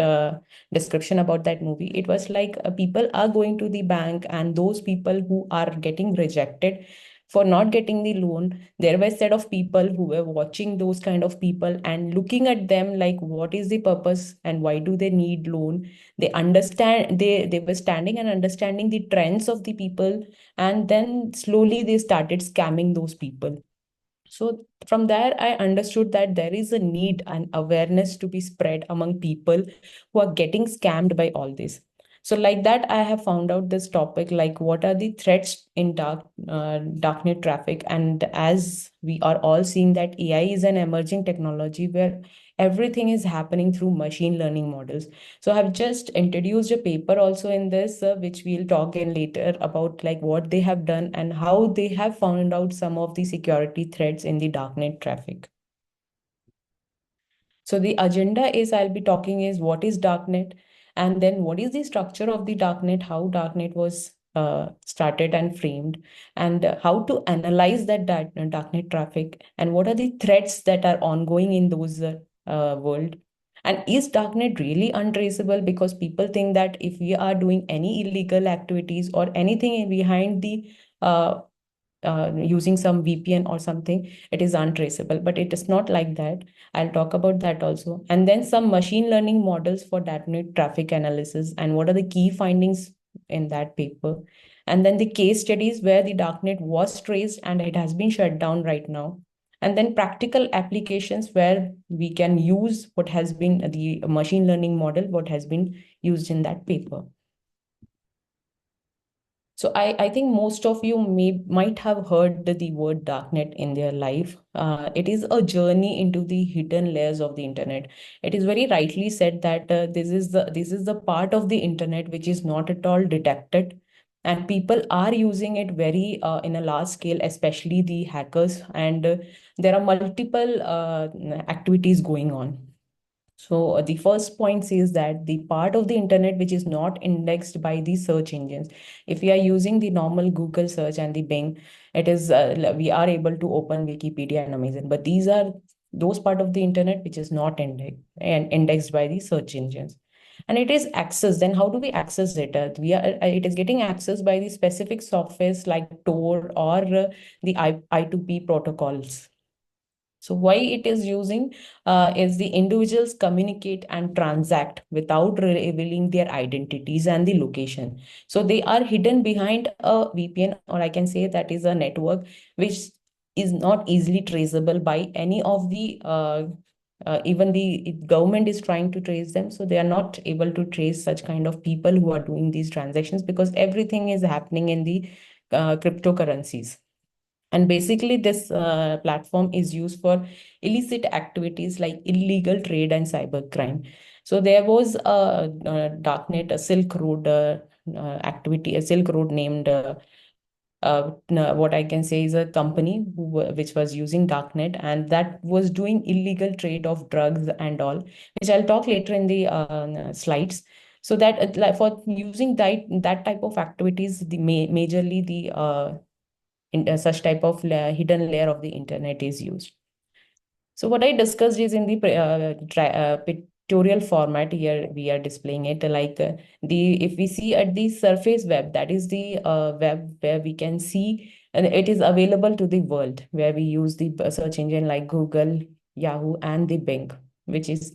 Speaker 10: description about that movie. It was like people are going to the bank, and those people who are getting rejected for not getting the loan, there were a set of people who were watching those kind of people and looking at them like, what is the purpose and why do they need loan? They were standing and understanding the trends of the people, and then slowly they started scamming those people. So from there, I understood that there is a need and awareness to be spread among people who are getting scammed by all this. So like that, I have found out this topic, like what are the threats in darknet traffic. And as we are all seeing that AI is an emerging technology where everything is happening through machine learning models. So I've just introduced a paper also in this, which we'll talk in later about like what they have done and how they have found out some of the security threats in the darknet traffic. So the agenda is I'll be talking is what is darknet, and then what is the structure of the darknet, how darknet was started and framed, and how to analyze that darknet traffic, and what are the threats that are ongoing in those world. And is darknet really untraceable? Because people think that if we are doing any illegal activities or anything behind the using some VPN or something, it is untraceable, but it is not like that. I'll talk about that also. And then some machine learning models for darknet traffic analysis and what are the key findings in that paper. And then the case studies where the darknet was traced and it has been shut down right now. And then practical applications where we can use what has been the machine learning model, what has been used in that paper. So I think most of you might have heard the word darknet in their life. It is a journey into the hidden layers of the internet. It is very rightly said that this is the part of the internet which is not at all detected, and people are using it very in a large scale, especially the hackers, and there are multiple activities going on. So the first point says that the part of the internet which is not indexed by the search engines. If we are using the normal Google search and the Bing, it is we are able to open Wikipedia and Amazon. But these are those part of the internet which is not indexed by the search engines. And it is accessed. Then how do we access it? It is getting accessed by the specific softwares like Tor or the I2P protocols. So why it is using is the individuals communicate and transact without revealing their identities and the location. So they are hidden behind a VPN, or I can say that is a network which is not easily traceable by any of the even the government is trying to trace them. So they are not able to trace such kind of people who are doing these transactions, because everything is happening in the cryptocurrencies. And basically, this platform is used for illicit activities like illegal trade and cybercrime. So there was a darknet, a Silk Road activity, a Silk Road named what I can say is a company which was using darknet, and that was doing illegal trade of drugs and all, which I'll talk later in the slides. So that like for using that type of activities, the majorly the such type of hidden layer of the internet is used. So what I discussed is in the pictorial format. Here we are displaying it like if we see at the surface web, that is the web where we can see, and it is available to the world, where we use the search engine like Google, Yahoo, and the Bing, which is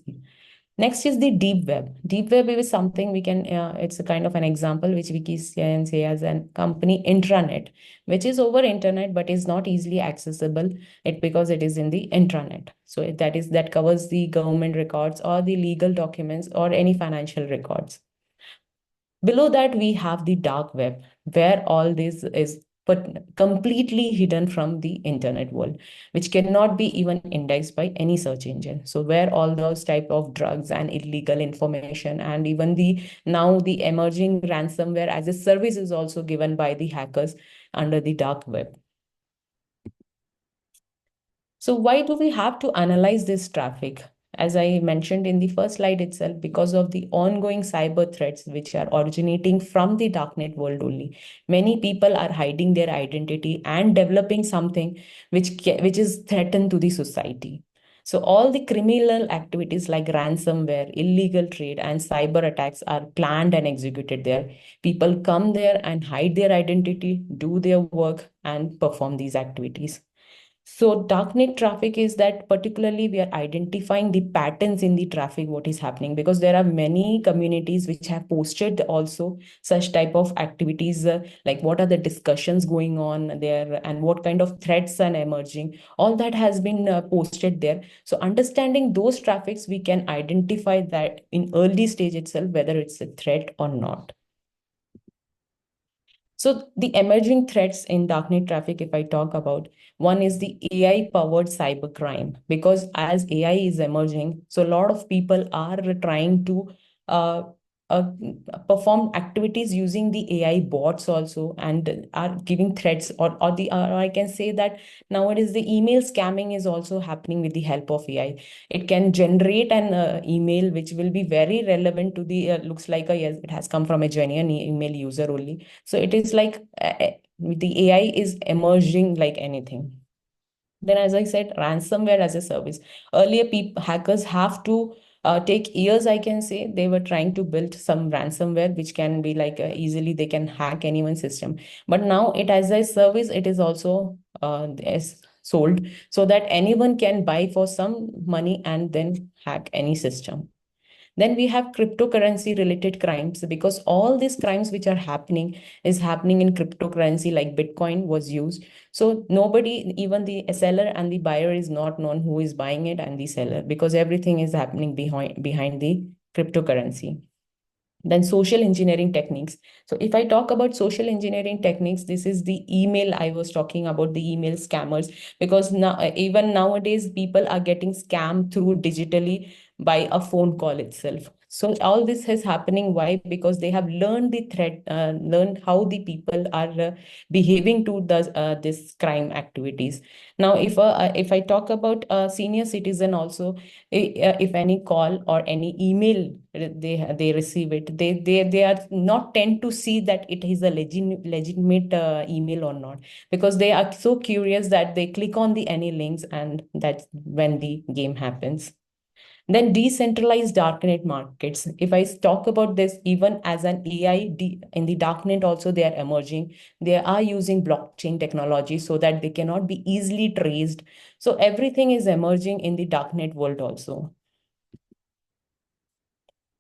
Speaker 10: next is the deep web. Deep web is something we can, it's a kind of an example which we can say as a company intranet, which is over internet but is not easily accessible because it is in the intranet. So that covers the government records or the legal documents or any financial records. Below that, we have the dark web, where all this is but completely hidden from the internet world, which cannot be even indexed by any search engine. So where all those type of drugs and illegal information, and even now the emerging ransomware as a service is also given by the hackers under the dark web. So why do we have to analyze this traffic? As I mentioned in the first slide itself, because of the ongoing cyber threats which are originating from the darknet world only. Many people are hiding their identity and developing something which is threatened to the society. So all the criminal activities like ransomware, illegal trade, and cyber attacks are planned and executed there. People come there and hide their identity, do their work, and perform these activities. So darknet traffic is that particularly we are identifying the patterns in the traffic, what is happening, because there are many communities which have posted also such type of activities, like what are the discussions going on there and what kind of threats are emerging. All that has been posted there. So understanding those traffics, we can identify that in early stage itself, whether it's a threat or not. So the emerging threats in darknet traffic, if I talk about, one is the AI-powered cybercrime, because as AI is emerging, so a lot of people are trying to uh, uh, perform activities using the AI bots also, and are giving threats, or I can say that nowadays the email scamming is also happening with the help of AI. It can generate an email which will be very relevant to the looks like yes, it has come from a genuine email user only. So it is like the AI is emerging like anything. Then, as I said, ransomware as a service. Earlier, hackers have to take years, I can say. They were trying to build some ransomware, which can be like easily they can hack anyone's system. But now it as a service, it is also is sold so that anyone can buy for some money and then hack any system. Then we have cryptocurrency related crimes, because all these crimes which are happening is happening in cryptocurrency, like Bitcoin was used. So nobody, even the seller and the buyer, is not known who is buying it and the seller, because everything is happening behind the cryptocurrency. Then social engineering techniques. So if I talk about social engineering techniques, this is the email I was talking about, the email scammers, because now even nowadays people are getting scammed through digitally by a phone call itself. So all this is happening. Why? Because they have learned the threat, learned how the people are behaving to this crime activities. Now, if I talk about a senior citizen also, if any call or any email they receive it, they are not tend to see that it is a legitimate email or not, because they are so curious that they click on the any links, and that's when the game happens. Then decentralized darknet markets. If I talk about this, even as an AI in the darknet also they are emerging. They are using blockchain technology so that they cannot be easily traced. So everything is emerging in the darknet world also.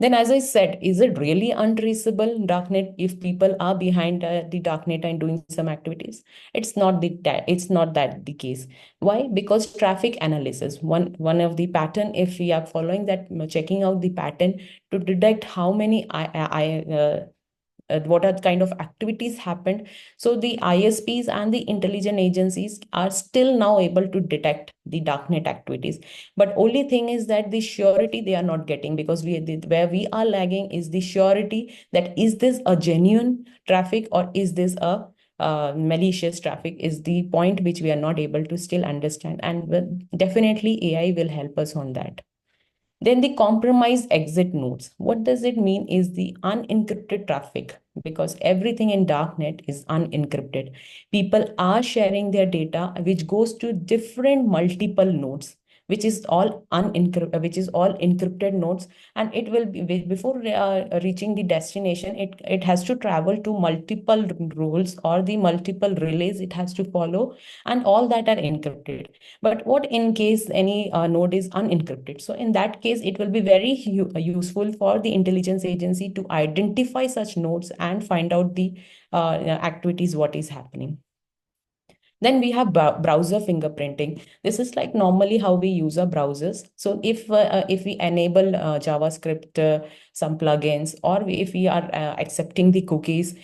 Speaker 10: Then, as I said, is it really untraceable darknet if people are behind the darknet and doing some activities? It's not that the case. Why? Because traffic analysis, one of the pattern, if we are following that, checking out the pattern to detect how many what are kind of activities happened. So the ISPs and the intelligence agencies are still now able to detect the darknet activities. But only thing is that the surety they are not getting, because where we are lagging is the surety, that is this a genuine traffic or is this a malicious traffic, is the point which we are not able to still understand. And definitely AI will help us on that. Then the compromised exit nodes. What does it mean is the unencrypted traffic, because everything in darknet is unencrypted. People are sharing their data, which goes to different multiple nodes, which is all encrypted nodes, and it will be before reaching the destination. It has to travel to multiple rules or the multiple relays it has to follow, and all that are encrypted. But what in case any node is unencrypted? So in that case, it will be very useful for the intelligence agency to identify such nodes and find out the activities, what is happening. Then we have browser fingerprinting. This is like normally how we use our browsers. So if we enable JavaScript, some plugins, or if we are accepting the cookies,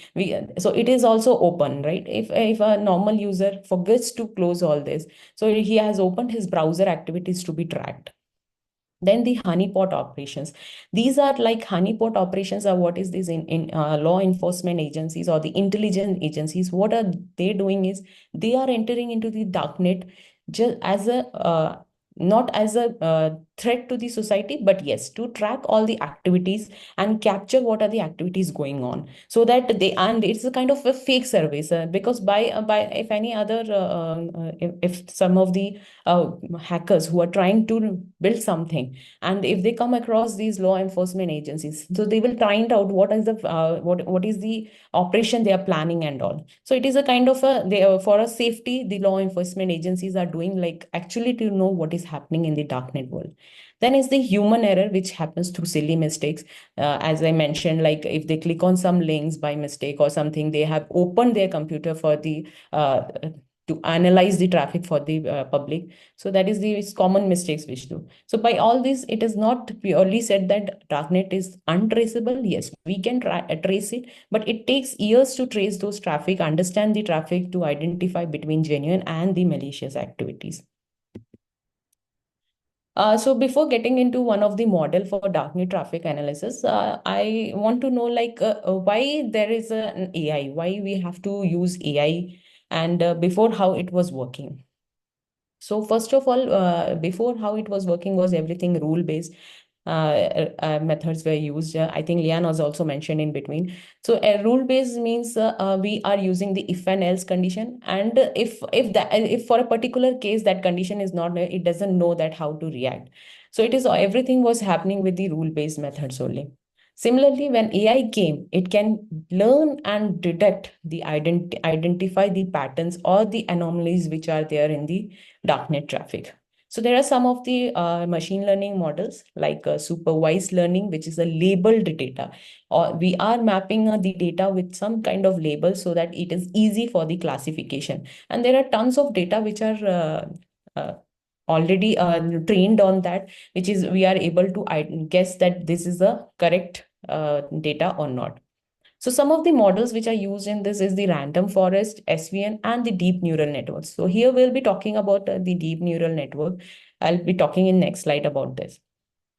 Speaker 10: so it is also open, right? If a normal user forgets to close all this, so he has opened his browser activities to be tracked. Then the honeypot operations. These are like honeypot operations are what is this in law enforcement agencies or the intelligence agencies. What are they doing is they are entering into the darknet just as a not as a threat to the society, but yes, to track all the activities and capture what are the activities going on, so that and it's a kind of a fake service, because by if any other if some of the hackers who are trying to build something, and if they come across these law enforcement agencies, so they will find out what is the what is the operation they are planning and all. So it is a kind of for a safety, the law enforcement agencies are doing like actually to know what is happening in the darknet world. Then is the human error, which happens through silly mistakes. As I mentioned, like if they click on some links by mistake or something, they have opened their computer for the to analyze the traffic for the public. So that is the common mistakes which do. So by all this, it is not purely said that darknet is untraceable. Yes, we can trace it, but it takes years to trace those traffic, understand the traffic, to identify between genuine and the malicious activities. So before getting into one of the model for darknet traffic analysis, I want to know like why there is an AI, why we have to use AI, and before how it was working. So first of all, before how it was working was everything rule-based. Methods were used. I think Lian was also mentioned in between. So a rule-based means we are using the if and else condition, and if for a particular case that condition is not, it doesn't know that how to react. So it is everything was happening with the rule-based methods only. Similarly, when AI came, it can learn and detect the identify the patterns or the anomalies which are there in the darknet traffic. So there are some of the machine learning models like supervised learning, which is a labeled data, or we are mapping the data with some kind of label so that it is easy for the classification. And there are tons of data which are already trained on that, which is we are able to guess that this is a correct data or not. So some of the models which are used in this is the random forest, SVN, and the deep neural networks. So here we'll be talking about the deep neural network. I'll be talking in next slide about this.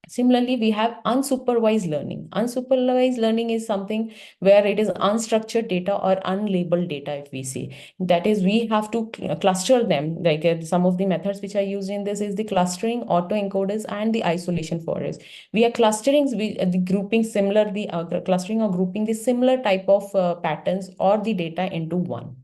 Speaker 10: Similarly, we have unsupervised learning. Unsupervised learning is something where it is unstructured data or unlabeled data, if we say. That is, we have to cluster them. Like some of the methods which are used in this is the clustering, autoencoders, and the isolation forest. We are clustering, the grouping similar, the clustering or grouping the similar type of patterns or the data into one.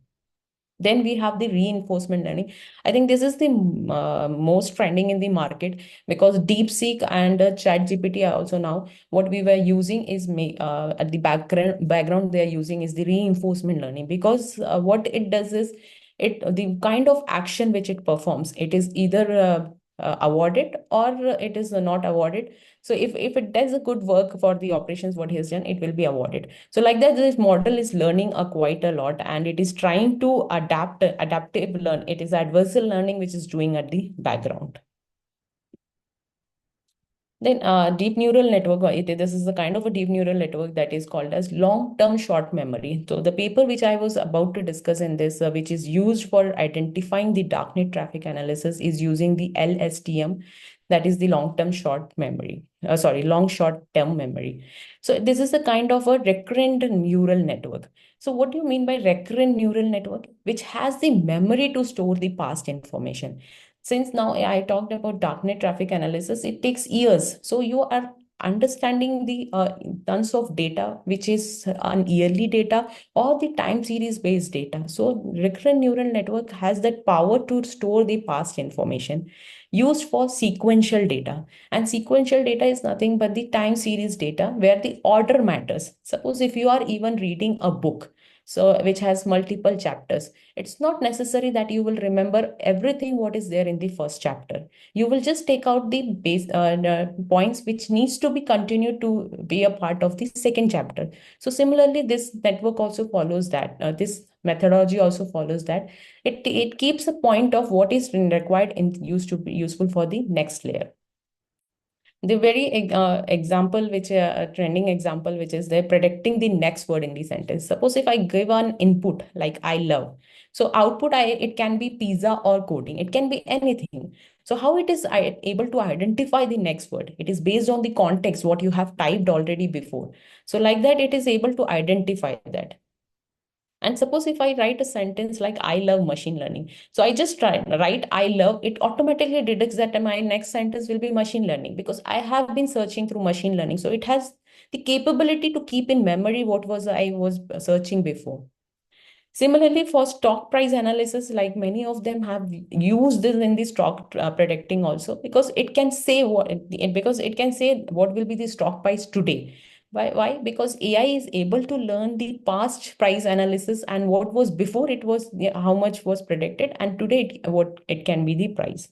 Speaker 10: Then we have the reinforcement learning. I think this is the most trending in the market because DeepSeek and ChatGPT are also now what we were using is at the background they are using is the reinforcement learning because what it does is the kind of action which it performs, it is either awarded or it is not awarded. So if it does a good work for the operations, what he has done, it will be awarded. So like that, this model is learning quite a lot and it is trying to adaptive learn. It is adversarial learning, which is doing at the background. Then deep neural network, this is the kind of a deep neural network that is called as long-term short memory. So the paper which I was about to discuss in this, which is used for identifying the darknet traffic analysis is using the LSTM, that is the long-term short memory, long short-term memory. So this is a kind of a recurrent neural network. So what do you mean by recurrent neural network? Which has the memory to store the past information. Since now I talked about darknet traffic analysis, it takes years. So you are understanding the tons of data, which is on yearly data or the time series based data. So recurrent neural network has that power to store the past information used for sequential data. And sequential data is nothing but the time series data where the order matters. Suppose if you are even reading a book, so which has multiple chapters, it's not necessary that you will remember everything what is there in the first chapter. You will just take out the base points which needs to be continued to be a part of the second chapter. So similarly, this network also follows that. This methodology also follows that. It keeps a point of what is required and used to be useful for the next layer. The very example, which a trending example, which is they're predicting the next word in the sentence. Suppose if I give an input like I love, so output it can be pizza or coding. It can be anything. So how it is able to identify the next word? It is based on the context what you have typed already before. So like that, it is able to identify that. And suppose if I write a sentence like I love machine learning. So I just write I love, it automatically detects that my next sentence will be machine learning because I have been searching through machine learning. So it has the capability to keep in memory what I was searching before. Similarly, for stock price analysis, like many of them have used this in the stock predicting also because it can say what will be the stock price today. Why? Because AI is able to learn the past price analysis and what was before it was how much was predicted and today what it can be the price.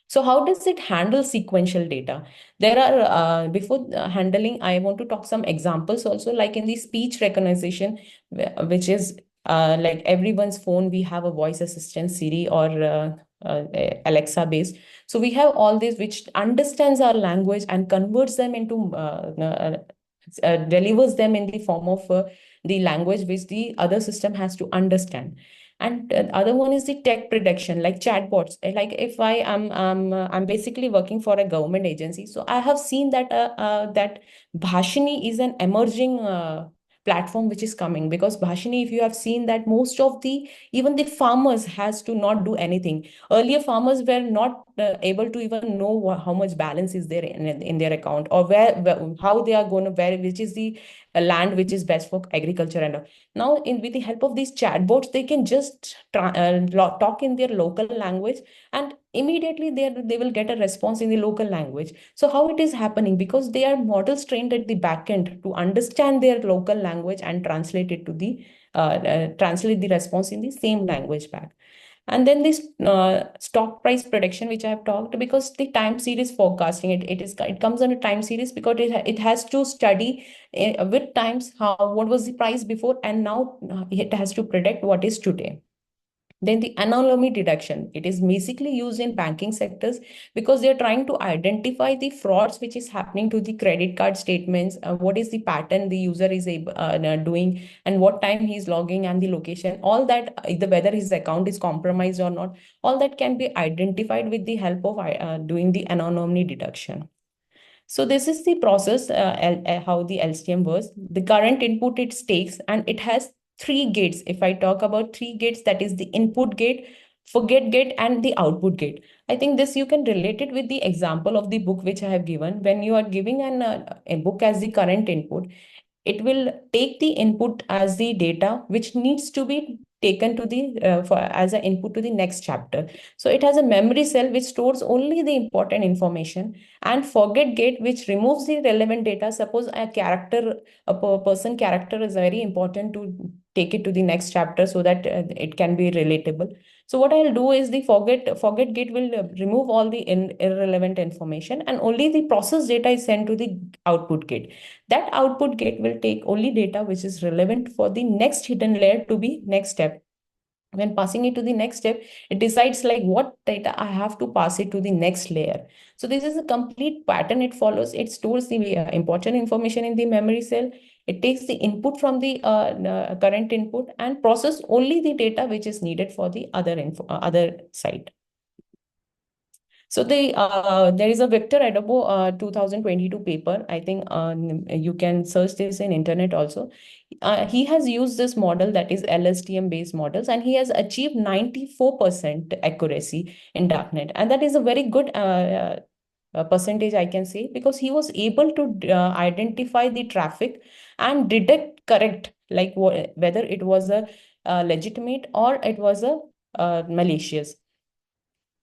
Speaker 10: So how does it handle sequential data? There are, before handling, I want to talk some examples also, like in the speech recognition, which is like everyone's phone, we have a voice assistant, Siri or Alexa based. So we have all this which understands our language and converts them into, delivers them in the form of the language which the other system has to understand. And other one is the tech prediction, like chatbots. Like if I'm basically working for a government agency, so I have seen that that Bhashini is an emerging platform which is coming because Bhashini, if you have seen that most of even the farmers has to not do anything. Earlier, farmers were not able to even know how much balance is there in their account or how they are going to which is the land which is best for agriculture and all. Now, with the help of these chatbots, they can just talk in their local language and immediately they will get a response in the local language. So how it is happening? Because they are models trained at the back end to understand their local language and translate it to translate the response in the same language back. And then this stock price prediction, which I have talked, because the time series forecasting, it comes on a time series because it has to study with times what was the price before and now it has to predict what is today. Then the anomaly detection. It is basically used in banking sectors because they're trying to identify the frauds which is happening to the credit card statements, what is the pattern the user is doing, and what time he's logging and the location. All that, either whether his account is compromised or not, all that can be identified with the help of doing the anomaly detection. So this is the process, how the LSTM works. The current input it takes, and it has 3 gates. If I talk about 3 gates, that is the input gate, forget gate, and the output gate. I think this you can relate it with the example of the book which I have given. When you are giving a book as the current input, it will take the input as the data which needs to be taken to the as an input to the next chapter. So it has a memory cell which stores only the important information, and forget gate which removes the relevant data. Suppose a person character is very important to take it to the next chapter so that it can be relatable. So what I'll do is the forget gate will remove all the irrelevant information, and only the process data is sent to the output gate. That output gate will take only data which is relevant for the next hidden layer to be next step. When passing it to the next step, it decides like what data I have to pass it to the next layer. So this is a complete pattern it follows. It stores the important information in the memory cell. It takes the input from the current input and process only the data which is needed for the other side. So there is a Victor Adobo 2022 paper. I think you can search this in internet also. He has used this model, that is LSTM based models, and he has achieved 94% accuracy in darknet, and that is a very good percentage, I can say, because he was able to identify the traffic and detect correct, like whether it was a legitimate or it was a malicious.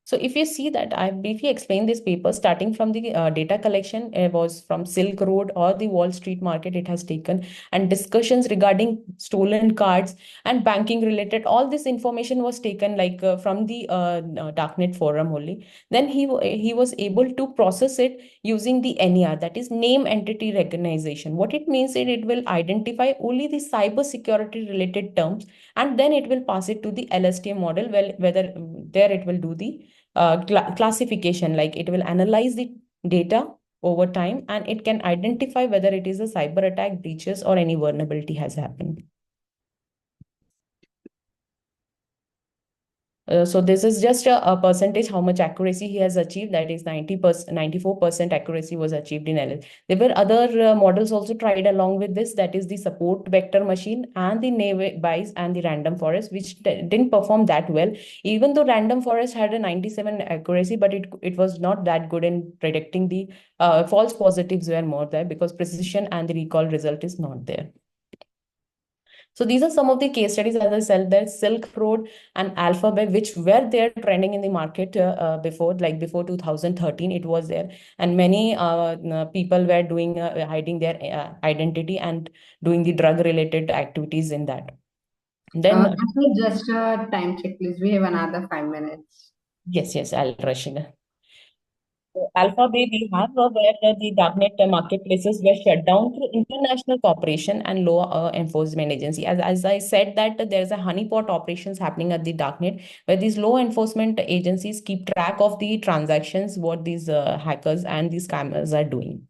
Speaker 10: So if you see that, I briefly explained this paper starting from the data collection. It was from Silk Road or the Wall Street market it has taken, and discussions regarding stolen cards and banking related. All this information was taken like from the Darknet forum only. Then he was able to process it using the NER, that is name entity recognition. What it means is it will identify only the cyber security related terms, and then it will pass it to the LSTM model. Well, whether there it will do the classification, like it will analyze the data over time, and it can identify whether it is a cyber attack, breaches, or any vulnerability has happened. So this is just a percentage how much accuracy he has achieved. That is 90%, 94% accuracy was achieved in LS. There were other models also tried along with this. That is the support vector machine and the Navize and the random forest, which didn't perform that well. Even though random forest had a 97 accuracy, but it was not that good in predicting the false positives were more there, because precision and the recall result is not there. So these are some of the case studies, as I said, there Silk Road and Alphabet, which were there trending in the market before 2013, it was there. And many people were doing hiding their identity and doing the drug related activities in that. Then
Speaker 1: just a time check, please. We have another 5 minutes.
Speaker 10: Yes, I'll rush in. Alphabet, we have where the darknet marketplaces were shut down through international cooperation and law enforcement agency. As I said, that there's a honeypot operations happening at the darknet, where these law enforcement agencies keep track of the transactions, what these hackers and these scammers are doing.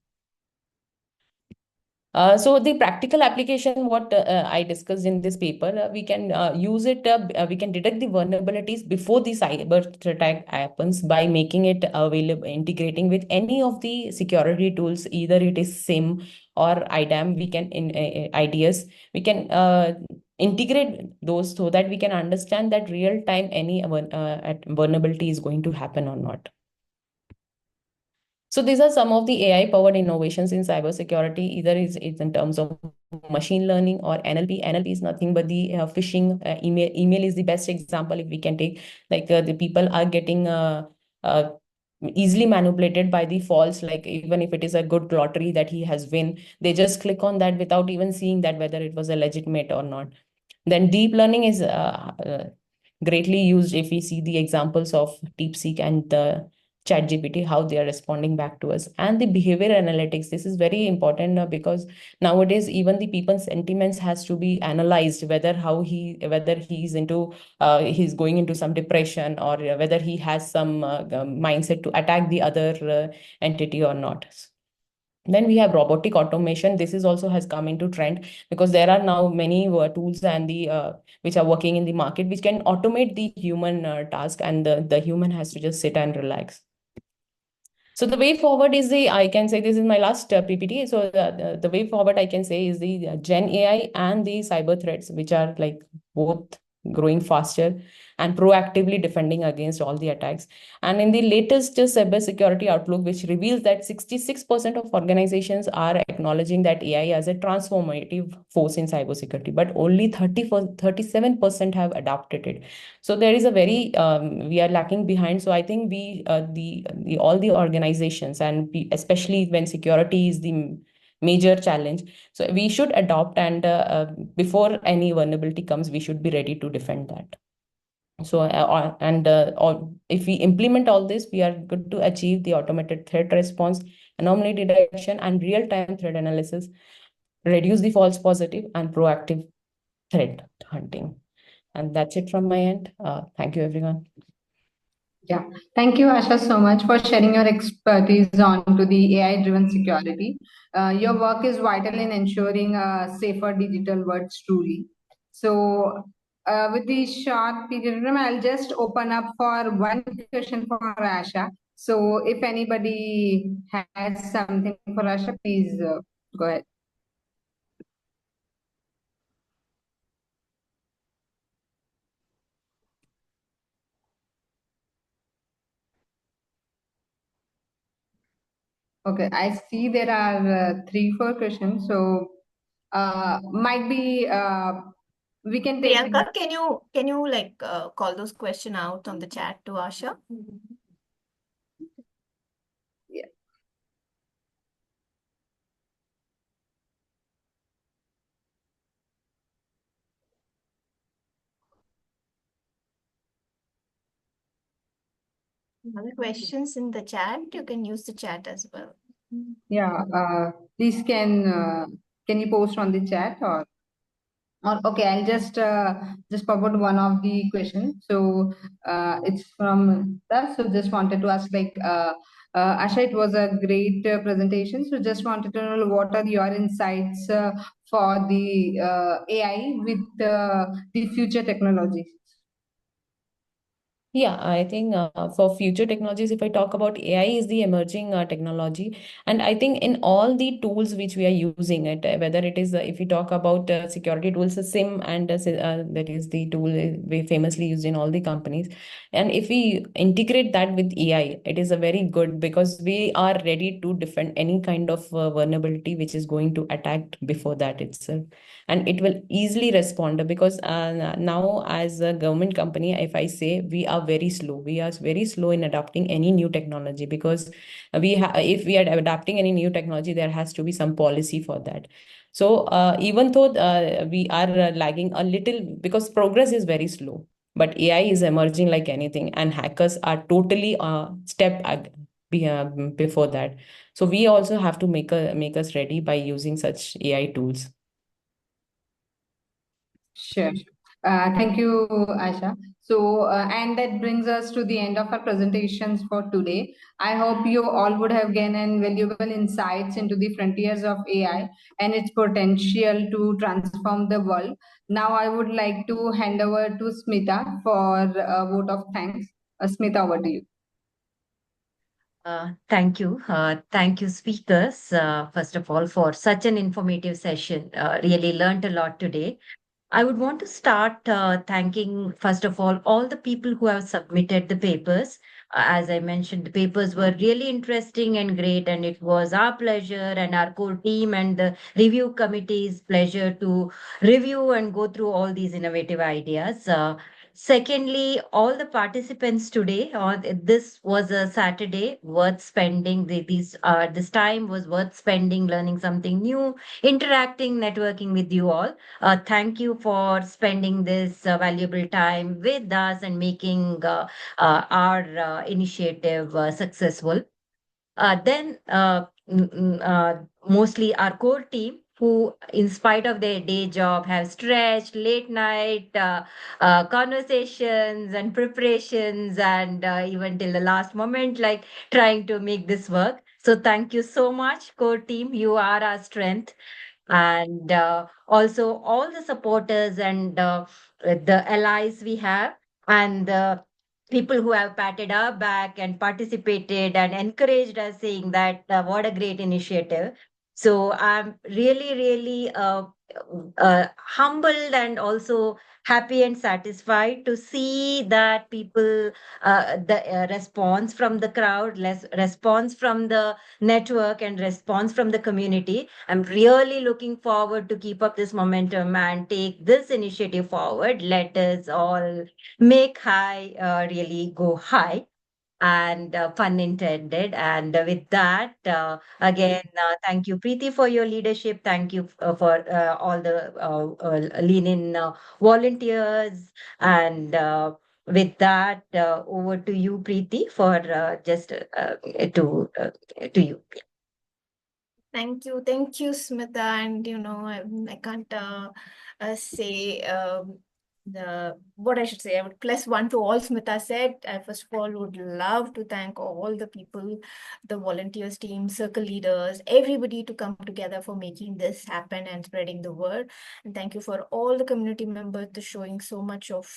Speaker 10: So the practical application, what I discussed in this paper, we can use it, we can detect the vulnerabilities before the cyber attack happens by making it available, integrating with any of the security tools, either it is SIM or IDAM, we can IDS, we can integrate those so that we can understand that real time any vulnerability is going to happen or not. So these are some of the AI-powered innovations in cybersecurity. Either it's in terms of machine learning or NLP. NLP is nothing but the phishing email. Email is the best example if we can take. Like the people are getting easily manipulated by the false. Like even if it is a good lottery that he has win, they just click on that without even seeing that whether it was a legitimate or not. Then deep learning is greatly used if we see the examples of DeepSeek and the ChatGPT, how they are responding back to us. And the behavior analytics, this is very important because nowadays even the people's sentiments has to be analyzed, whether he's into he's going into some depression, or whether he has some mindset to attack the other entity or not. Then we have robotic automation. This is also has come into trend because there are now many tools and the which are working in the market which can automate the human task, and the human has to just sit and relax. So the way forward is I can say this is my last PPT. So the way forward I can say is the Gen AI and the cyber threats, which are like both growing faster and proactively defending against all the attacks. And in the latest cybersecurity outlook, which reveals that 66% of organizations are acknowledging that AI as a transformative force in cybersecurity, but only 37% have adopted it. So there is a very we are lacking behind. So I think we all the organizations, and especially when security is the major challenge, so we should adopt, and before any vulnerability comes, we should be ready to defend that. So if we implement all this, we are good to achieve the automated threat response, anomaly detection, and real-time threat analysis, reduce the false positive, and proactive threat hunting. And that's it from my end. Thank you, everyone.
Speaker 1: Yeah, thank you, Asha, so much for sharing your expertise on to the AI-driven security. Your work is vital in ensuring a safer digital world truly. So, with the short period of time, I'll just open up for one question for Asha. So, if anybody has something for Asha, please go ahead. Okay, I see there are 3-4 questions. So, might be we can take.
Speaker 2: Priyanka, can you like call those questions out on the chat to Asha?
Speaker 1: Yeah.
Speaker 2: Other questions in the chat, you can use the chat as well.
Speaker 1: Yeah, please can you post on the chat, or okay, I'll just forward one of the questions. So it's from that. So just wanted to ask, like, Asha, it was a great presentation. So just wanted to know what are your insights for the AI with the future technologies.
Speaker 10: Yeah, I think for future technologies, if I talk about AI is the emerging technology. And I think in all the tools which we are using it, whether it is, if we talk about security tools, the SIM, and that is the tool we famously used in all the companies. And if we integrate that with AI, it is a very good, because we are ready to defend any kind of vulnerability which is going to attack before that itself. And it will easily respond, because now as a government company, if I say, we are very slow in adopting any new technology, because if we are adapting any new technology, there has to be some policy for that. So even though we are lagging a little, because progress is very slow, but AI is emerging like anything, and hackers are totally before that. So we also have to make us ready by using such AI tools.
Speaker 1: Sure. Thank you, Asha. So, and that brings us to the end of our presentations for today. I hope you all would have gained valuable insights into the frontiers of AI and its potential to transform the world. Now, I would like to hand over to Smita for a vote of thanks. Smita, over to you.
Speaker 3: Thank you. Thank you, speakers, first of all, for such an informative session. Really learned a lot today. I would want to start thanking, first of all the people who have submitted the papers. As I mentioned, the papers were really interesting and great, and it was our pleasure and our core team and the review committee's pleasure to review and go through all these innovative ideas. Secondly, all the participants today, this was a Saturday worth spending. This time was worth spending learning something new, interacting, networking with you all. Thank you for spending this valuable time with us and making our initiative successful. Then mostly our core team who, in spite of their day job, have stretched late night conversations and preparations and even till the last moment, like trying to make this work. So thank you so much, core team. You are our strength. And also all the supporters and the allies we have and the people who have patted our back and participated and encouraged us, saying that what a great initiative. So I'm really, really humbled and also happy and satisfied to see that people, the response from the crowd, less response from the network and response from the community. I'm really looking forward to keep up this momentum and take this initiative forward. Let us all make high really go high and pun intended. And with that, again, thank you, Preeti, for your leadership. Thank you for all the lean in volunteers. And with that, over to you, Preeti, for just to you.
Speaker 2: Thank you, Smita. And I can't say what I should say. I would +1 to all Smita said. I first of all would love to thank all the people, the volunteers team, circle leaders, everybody to come together for making this happen and spreading the word. And thank you for all the community members to showing so much of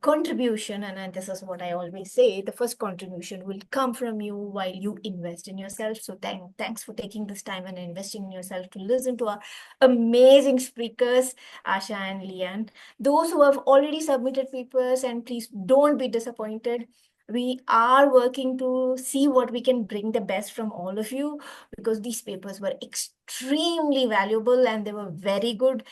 Speaker 2: contribution. And this is what I always say, the first contribution will come from you while you invest in yourself. So thanks for taking this time and investing in yourself to listen to our amazing speakers, Asha and Leanne. Those who have already submitted papers, and please don't be disappointed. We are working to see what we can bring the best from all of you, because these papers were extremely valuable and they were very good.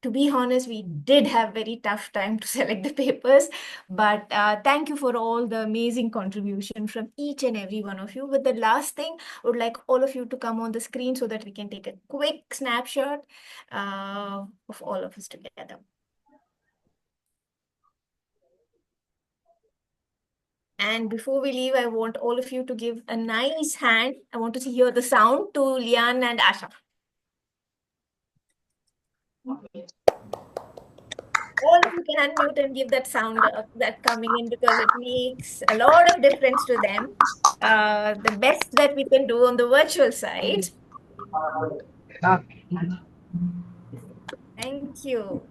Speaker 2: To be honest, we did have very tough time to select the papers, but thank you for all the amazing contribution from each and every one of you. But the last thing, I would like all of you to come on the screen so that we can take a quick snapshot of all of us together. And before we leave, I want all of you to give a nice hand. I want to hear the sound to Leanne and Asha. All of you can unmute and give that sound that coming in, because it makes a lot of difference to them. The best that we can do on the virtual side. Thank you.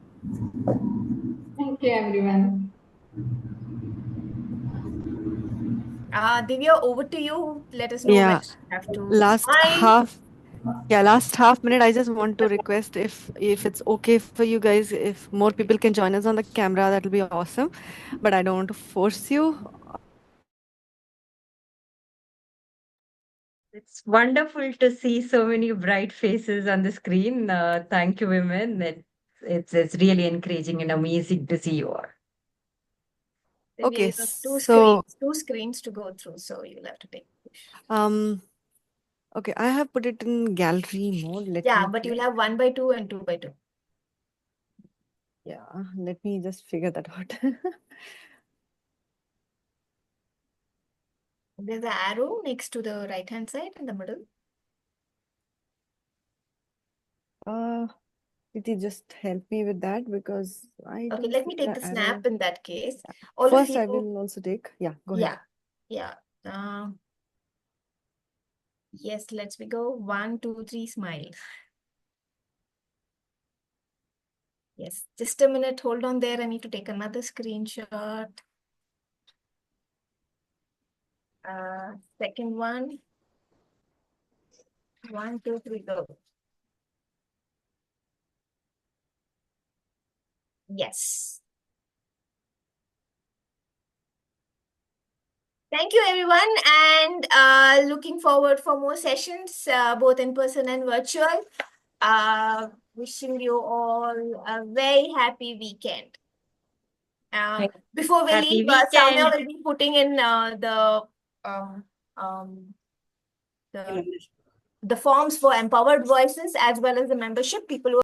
Speaker 1: Thank you, everyone.
Speaker 2: Divya, over to you. Let us know
Speaker 7: Yeah,
Speaker 2: when you have to
Speaker 7: last
Speaker 2: smile.
Speaker 7: half minute, I just want to request if it's okay for you guys, if more people can join us on the camera, that will be awesome. But I don't want to force you.
Speaker 3: It's wonderful to see so many bright faces on the screen. Thank you, women. It's really encouraging and amazing to see you all.
Speaker 2: Divya,
Speaker 7: Okay,
Speaker 2: you have
Speaker 7: so
Speaker 2: two screens to go through, so you'll have to take.
Speaker 7: okay, I have put it in gallery mode.
Speaker 2: Yeah, but you'll have 1 by 2 and 2 by 2.
Speaker 7: Yeah, let me just figure that out.
Speaker 2: There's an arrow next to the right-hand side in the middle.
Speaker 7: Preeti, just help me with that, because I
Speaker 2: Okay,
Speaker 7: don't
Speaker 2: let me
Speaker 7: see
Speaker 2: take the snap
Speaker 7: arrow.
Speaker 2: in that case. All of
Speaker 7: First, I
Speaker 2: you.
Speaker 7: will also take. Yeah, go ahead.
Speaker 2: Yeah. Yes, let's go. 1, 2, 3, smile. Yes, just a minute. Hold on there. I need to take another screenshot. Second one. 1, 2, 3, go. Yes. Thank you, everyone, and looking forward for more sessions, both in person and virtual. Wishing you all a very happy weekend.
Speaker 10: Thank
Speaker 2: Before we
Speaker 3: Happy
Speaker 2: leave, Soumya
Speaker 3: weekend.
Speaker 2: will be putting in um, the forms for empowered voices as well as the membership. People who